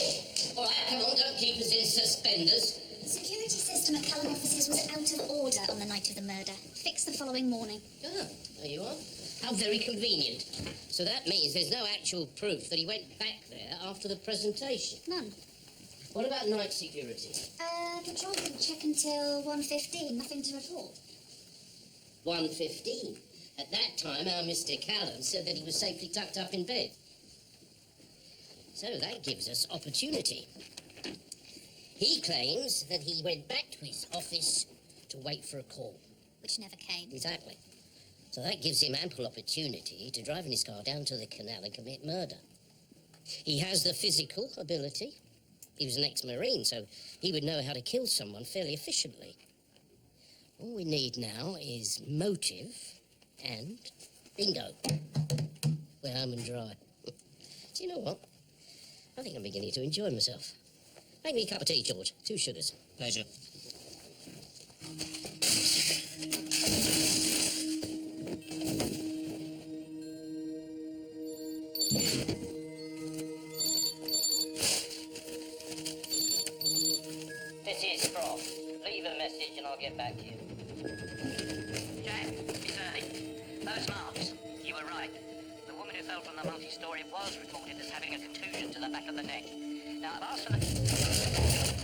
[SPEAKER 2] All right, come on, don't keep us in suspenders.
[SPEAKER 13] The security system at Cullen offices was out of order on the night of the murder. Fixed the following morning.
[SPEAKER 2] Ah, there you are. How very convenient. So that means there's no actual proof that he went back there after the presentation.
[SPEAKER 13] None.
[SPEAKER 2] What about night security?
[SPEAKER 13] Patrol didn't check until 1:15. Nothing to report.
[SPEAKER 2] 1:15. At that time, our Mr. Callan said that he was safely tucked up in bed. So that gives us opportunity. He claims that he went back to his office to wait for a call.
[SPEAKER 13] Which never came.
[SPEAKER 2] Exactly. So that gives him ample opportunity to drive in his car down to the canal and commit murder. He has the physical ability. He was an ex-Marine, so he would know how to kill someone fairly efficiently. All we need now is motive and bingo. We're home and dry. Do you know what? I think I'm beginning to enjoy myself. Make me a cup of tea, George. 2 sugars.
[SPEAKER 11] Pleasure.
[SPEAKER 2] This is Frost. Leave a message and I'll get back to you.
[SPEAKER 10] Jack, it's Ernie. Those marks, you were right. The woman who fell from the multi-story was reported as having a contusion to the back of the neck. Now, I've asked for the...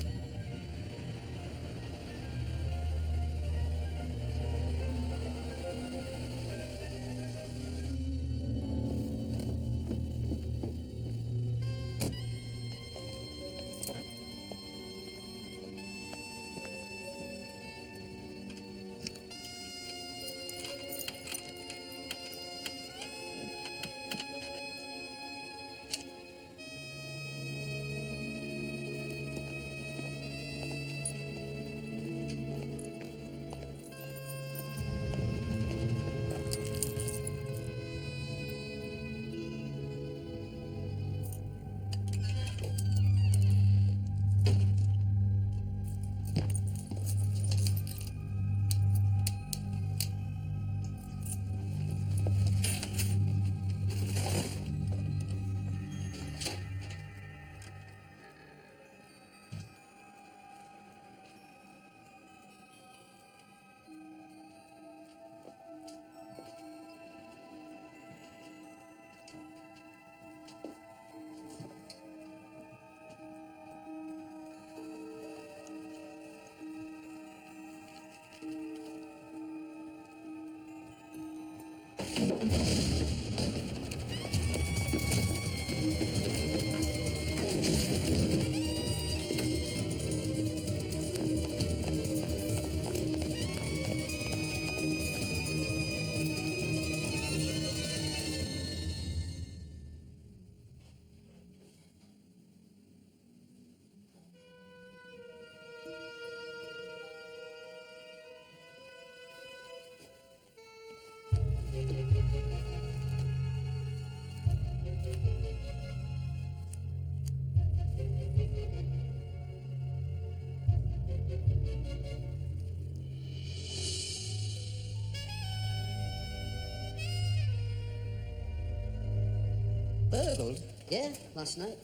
[SPEAKER 2] Burgled? Yeah, last night.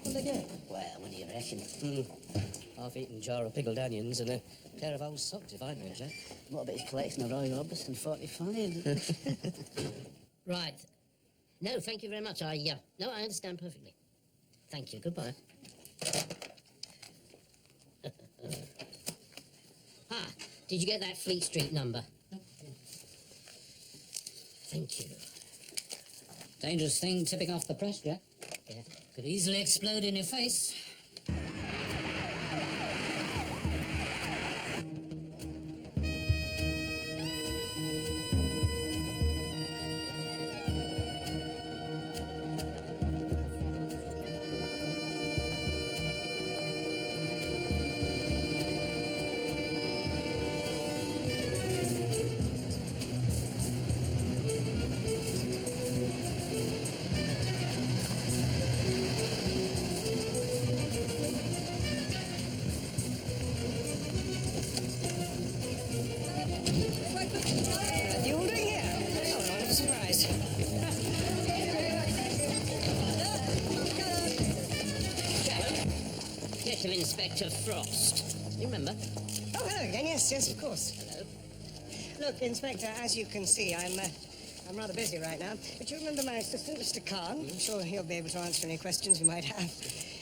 [SPEAKER 2] What'd they get? Well, what do you reckon? Half-eaten jar of pickled onions and a pair of old socks, if I know, Jack. What about his collection of Roy Orbison 45? Right. No, thank you very much. No, I understand perfectly. Thank you. Goodbye. Did you get that Fleet Street number? Thank you.
[SPEAKER 1] Dangerous thing tipping off the press, Jack.
[SPEAKER 2] Yeah.
[SPEAKER 1] Could easily explode in your face.
[SPEAKER 8] You all doing here? Oh, no, I'm surprised.
[SPEAKER 2] Get to Inspector Frost. You remember?
[SPEAKER 8] Oh, hello again. Yes, of course. Hello. Look, Inspector, as you can see, I'm rather busy right now. But you remember my assistant, Mr. Khan? I'm sure he'll be able to answer any questions you might have.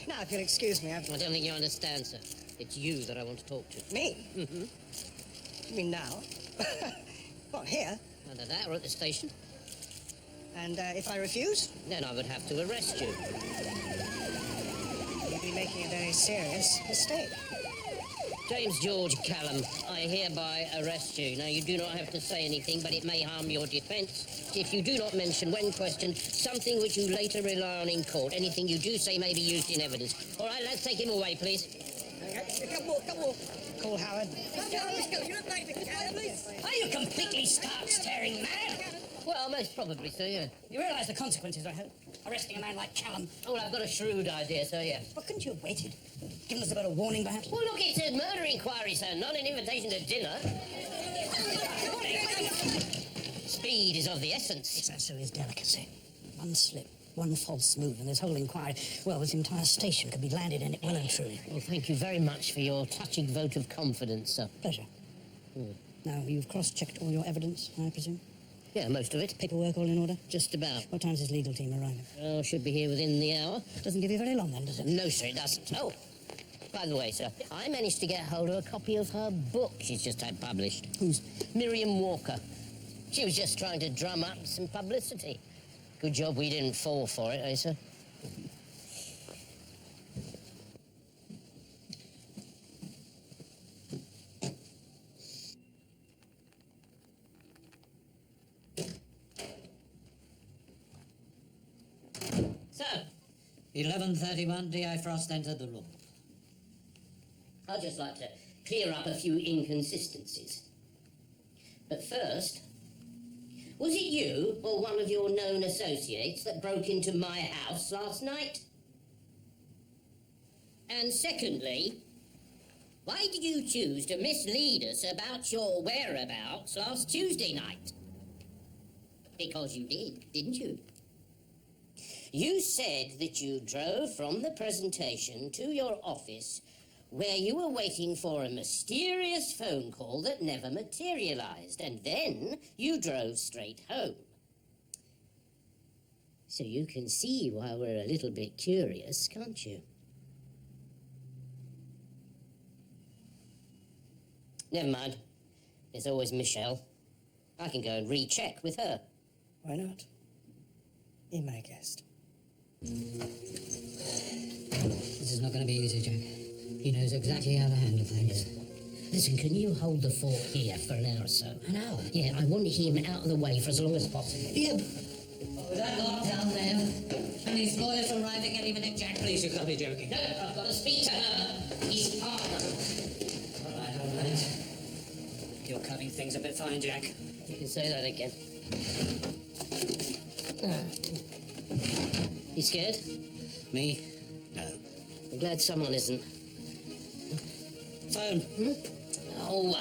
[SPEAKER 8] Now, if you'll excuse me,
[SPEAKER 2] I don't think you understand, sir. It's you that I want to talk to.
[SPEAKER 8] Me?
[SPEAKER 2] Mm-hmm.
[SPEAKER 8] You mean now? What, here?
[SPEAKER 2] Either that or at the station.
[SPEAKER 8] And if I refuse?
[SPEAKER 2] Then I would have to arrest you.
[SPEAKER 8] You'd be making a very serious mistake.
[SPEAKER 2] James George Callum, I hereby arrest you. Now, you do not have to say anything, but it may harm your defence if you do not mention, when questioned, something which you later rely on in court. Anything you do say may be used in evidence. All right, let's take him away, please.
[SPEAKER 8] Come on. Call Howard.
[SPEAKER 6] Are you completely stark-staring mad?
[SPEAKER 2] Well, most probably, sir, yeah.
[SPEAKER 6] You realise the consequences, I hope? Arresting a man like Callum.
[SPEAKER 2] Oh, well, I've got a shrewd idea, sir, yeah.
[SPEAKER 6] Well, couldn't you have waited? Given us a bit of warning, perhaps?
[SPEAKER 2] Well, look, it's a murder inquiry, sir, not an invitation to dinner. Speed is of the essence.
[SPEAKER 6] So is delicacy. One slip, one false move, and this whole inquiry, well, this entire station could be landed in it well and truly.
[SPEAKER 2] Well, thank you very much for your touching vote of confidence, sir.
[SPEAKER 6] Pleasure. Now, you've cross-checked all your evidence, I presume?
[SPEAKER 2] Yeah, most of it.
[SPEAKER 6] Paperwork all in order?
[SPEAKER 2] Just about.
[SPEAKER 6] What time's his legal team arriving?
[SPEAKER 2] Oh, should be here within the hour.
[SPEAKER 6] Doesn't give you very long, then, does it?
[SPEAKER 2] No, sir, it doesn't. Oh, by the way, sir, I managed to get hold of a copy of her book she's just had published.
[SPEAKER 6] Who's?
[SPEAKER 2] Miriam Walker. She was just trying to drum up some publicity. Good job we didn't fall for it, eh, sir?
[SPEAKER 1] So, 11:31, D.I. Frost entered the room.
[SPEAKER 2] I'd just like to clear up a few inconsistencies. But first, was it you or one of your known associates that broke into my house last night? And secondly, why did you choose to mislead us about your whereabouts last Tuesday night? Because you did, didn't you? You said that you drove from the presentation to your office where you were waiting for a mysterious phone call that never materialized, and then you drove straight home. So you can see why we're a little bit curious, can't you? Never mind. There's always Michelle. I can go and recheck with her.
[SPEAKER 8] Why not? Be my guest.
[SPEAKER 1] This is not going to be easy, Jack. He knows exactly how to handle things.
[SPEAKER 2] Listen, can you hold the fort here for an hour or so?
[SPEAKER 1] An hour?
[SPEAKER 2] Yeah, I want him out of the way for as long as possible.
[SPEAKER 1] Yeah. Oh, that lot down there. And these lawyers arriving any minute, Jack. Please, you can't be joking.
[SPEAKER 2] No, I've got to speak to her. His partner.
[SPEAKER 1] All right. You're cutting things a bit fine, Jack.
[SPEAKER 2] You can say that again. You scared?
[SPEAKER 1] Me? No.
[SPEAKER 2] I'm glad someone isn't.
[SPEAKER 1] Phone.
[SPEAKER 2] Oh,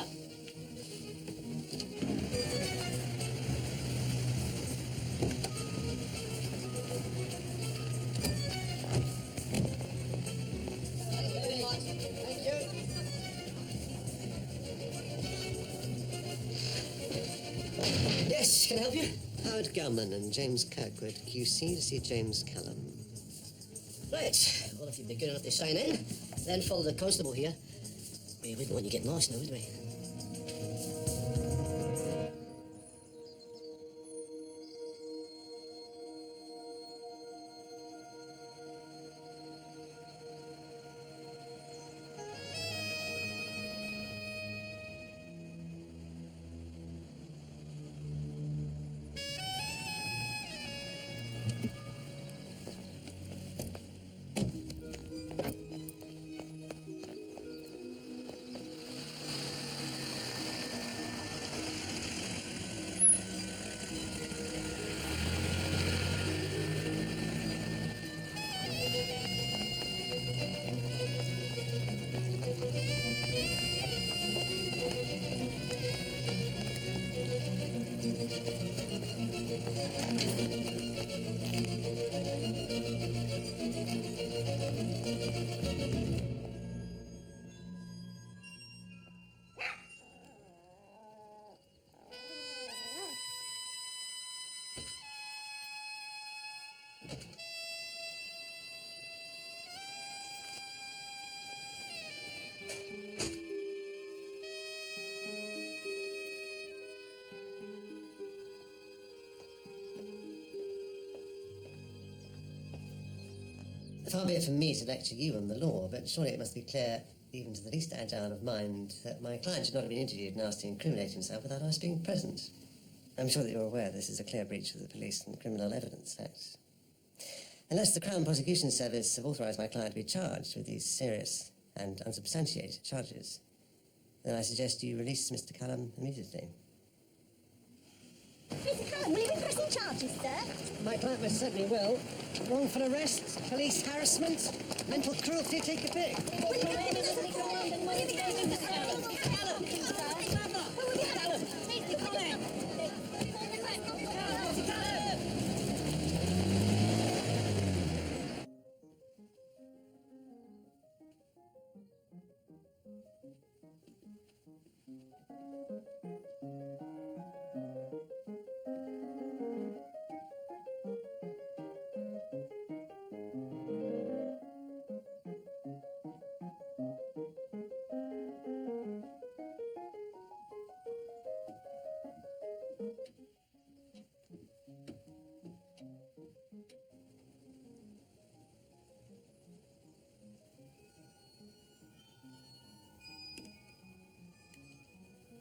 [SPEAKER 3] Yes, can I help you?
[SPEAKER 14] Howard Gellman and James Kirkwood, QC, to see James Callum.
[SPEAKER 3] Right. Well, if you'd be good enough to sign in, then follow the constable here. We wouldn't want you getting lost, now, would we?
[SPEAKER 14] Far be it from me to lecture you on the law, but surely it must be clear, even to the least agile of mind, that my client should not have been interviewed and asked to incriminate himself without us being present. I'm sure that you're aware this is a clear breach of the Police and Criminal Evidence Act. Unless the Crown Prosecution Service have authorised my client to be charged with these serious and unsubstantiated charges, then I suggest you release Mr. Callum immediately.
[SPEAKER 13] Mr. Callum, will you be pressing charges, sir?
[SPEAKER 8] My client most certainly will. Wrongful arrest, police harassment, mental cruelty, take your pick.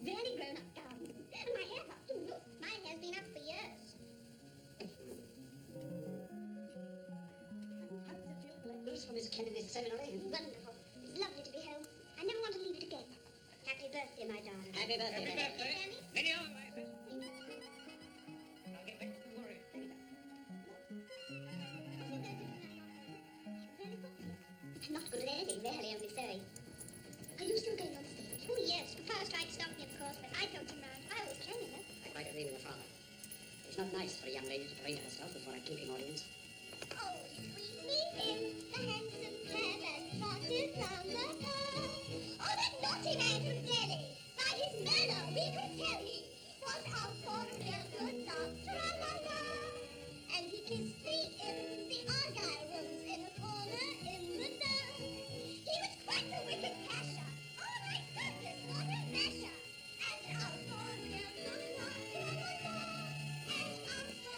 [SPEAKER 13] Very grown-up garden. And my hair's up too. Look, mine has been up for years.
[SPEAKER 3] News from Miss Kennedy's seminary.
[SPEAKER 13] Wonderful. It's lovely to be home. I never want to leave it again. Happy birthday, my darling.
[SPEAKER 3] Happy birthday.
[SPEAKER 10] Happy birthday. Many other ways.
[SPEAKER 13] I'm not good at anything, really, only silly. Are you still going on stage? Oh, yes. First tried to stop me, of course, but I talked him round. I always tell him that.
[SPEAKER 3] I quite agree with the father. It's not nice for a young lady to parade herself before a gaping audience.
[SPEAKER 13] Oh, sweet me him, the handsome, clever, and spotted from the hall. Oh, that naughty man from Delhi. By his manner, we could tell he was out for a real good dog. Tra-la-la. And he kissed me in the Argyle rooms in a corner in the dome. He was quite a wicked pasher. Oh, my goodness, what a masher. And out for a real good dog. Tra-la-la. And out for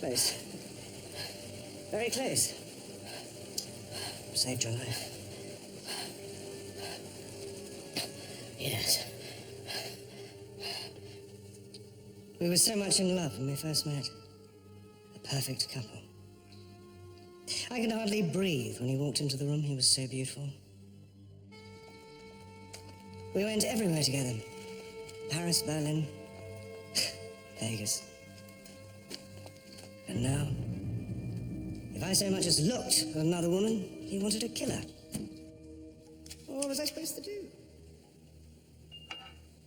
[SPEAKER 8] Close. Very close. Saved your life.
[SPEAKER 2] Yes.
[SPEAKER 8] We were so much in love when we first met. A perfect couple. I could hardly breathe when he walked into the room. He was so beautiful. We went everywhere together. Paris, Berlin, Vegas. And now, if I so much as looked at another woman, he wanted to kill her. Well, what was I supposed to do?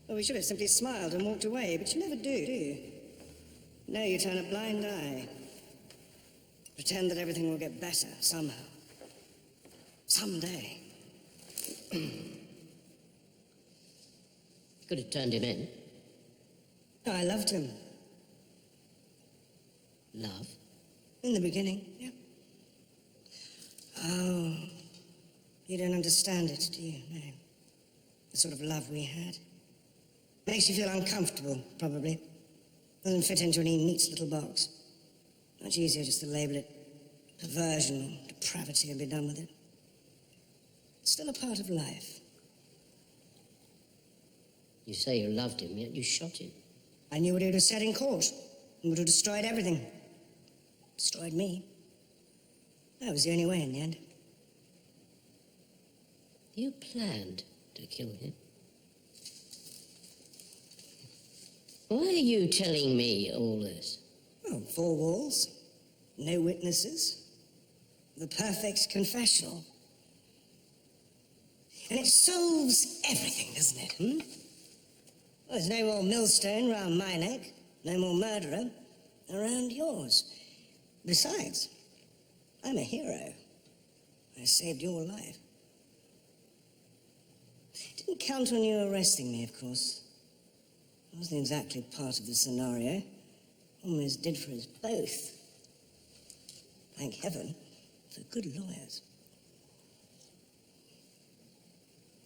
[SPEAKER 8] Well, we should have simply smiled and walked away, but you never do you? No, you turn a blind eye. Pretend that everything will get better somehow. Someday.
[SPEAKER 2] Could have turned him in.
[SPEAKER 8] No, I loved him.
[SPEAKER 2] Love?
[SPEAKER 8] In the beginning, yeah. Oh, you don't understand it, do you? No. The sort of love we had. Makes you feel uncomfortable, probably. Doesn't fit into any neat little box. Much easier just to label it perversion or depravity and be done with it. It's still a part of life.
[SPEAKER 2] You say you loved him, yet you shot him.
[SPEAKER 8] I knew what he would have said in court. He would have destroyed everything. Destroyed me. That was the only way in the end.
[SPEAKER 2] You planned to kill him? Why are you telling me all this?
[SPEAKER 8] Oh, 4 walls. No witnesses. The perfect confessional. And it solves everything, doesn't it, Well, there's no more millstone round my neck, no more murderer around yours. Besides, I'm a hero. I saved your life. Didn't count on you arresting me, of course. It wasn't exactly part of the scenario. Almost did for us both. Thank heaven for good lawyers.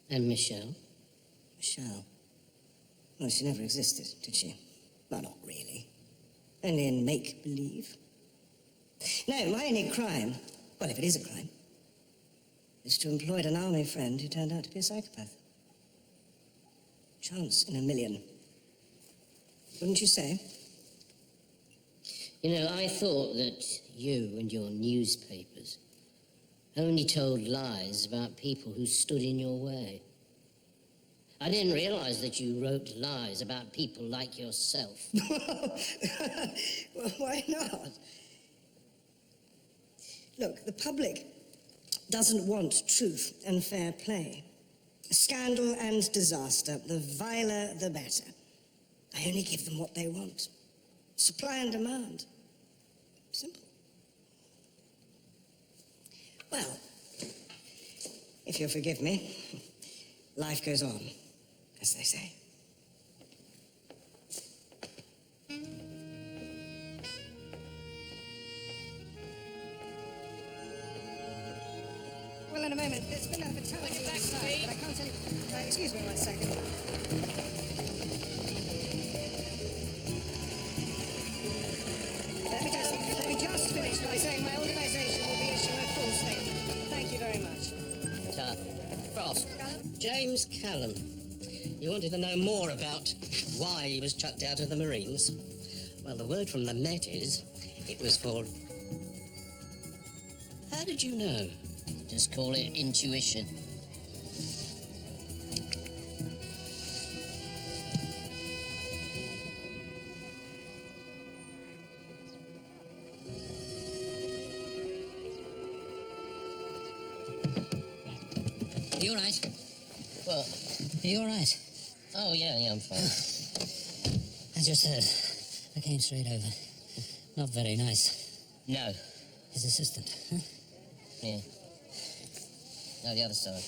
[SPEAKER 2] And Michelle?
[SPEAKER 8] Michelle? Well, she never existed, did she? Well, not really. Only in make-believe. No, my only crime, well, if it is a crime, is to employ an army friend who turned out to be a psychopath. Chance in a million. Wouldn't you say?
[SPEAKER 2] You know, I thought that you and your newspapers only told lies about people who stood in your way. I didn't realize that you wrote lies about people like yourself.
[SPEAKER 8] Well, why not? Look, the public doesn't want truth and fair play. Scandal and disaster, the viler the better. I only give them what they want. Supply and demand. Simple. Well, if you'll forgive me, life goes on, as they say. Well, in a moment, there's been a fatality outside, but I can't tell you... excuse me 1 second. Let me just finish by saying my organisation will be issuing a full statement. Thank you very much.
[SPEAKER 2] Frost. James Callum. You wanted to know more about why he was chucked out of the Marines? Well, the word from the Met is it was for... How did you know? Just call it intuition.
[SPEAKER 1] You all right?
[SPEAKER 2] What?
[SPEAKER 1] Are you all right?
[SPEAKER 2] Oh, yeah, I'm fine.
[SPEAKER 1] I just heard. I came straight over. Not very nice.
[SPEAKER 2] No.
[SPEAKER 1] His assistant, huh?
[SPEAKER 2] Yeah. No, the other side.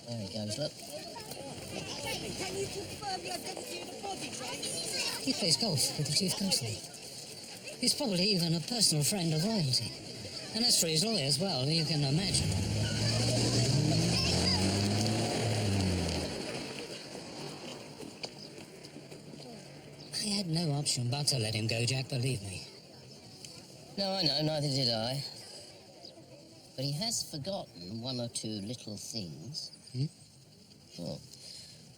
[SPEAKER 2] There he goes, look.
[SPEAKER 15] Can you confirm the identity of the body, Jane?
[SPEAKER 1] He plays golf with the chief constable. He's probably even a personal friend of royalty. And as for his lawyer as well, you can imagine. I had no option but to let him go, Jack, believe me.
[SPEAKER 2] No, I know, neither did I. But he has forgotten one or two little things. Well,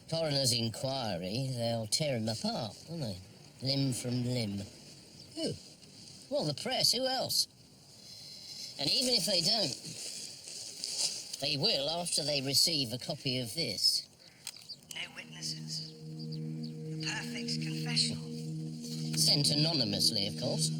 [SPEAKER 2] coroner's inquiry, they'll tear him apart, won't they? Limb from limb.
[SPEAKER 1] Who?
[SPEAKER 2] Well, the press, who else? And even if they don't, they will after they receive a copy of this.
[SPEAKER 8] No witnesses. A perfect confessional.
[SPEAKER 2] Sent anonymously, of course.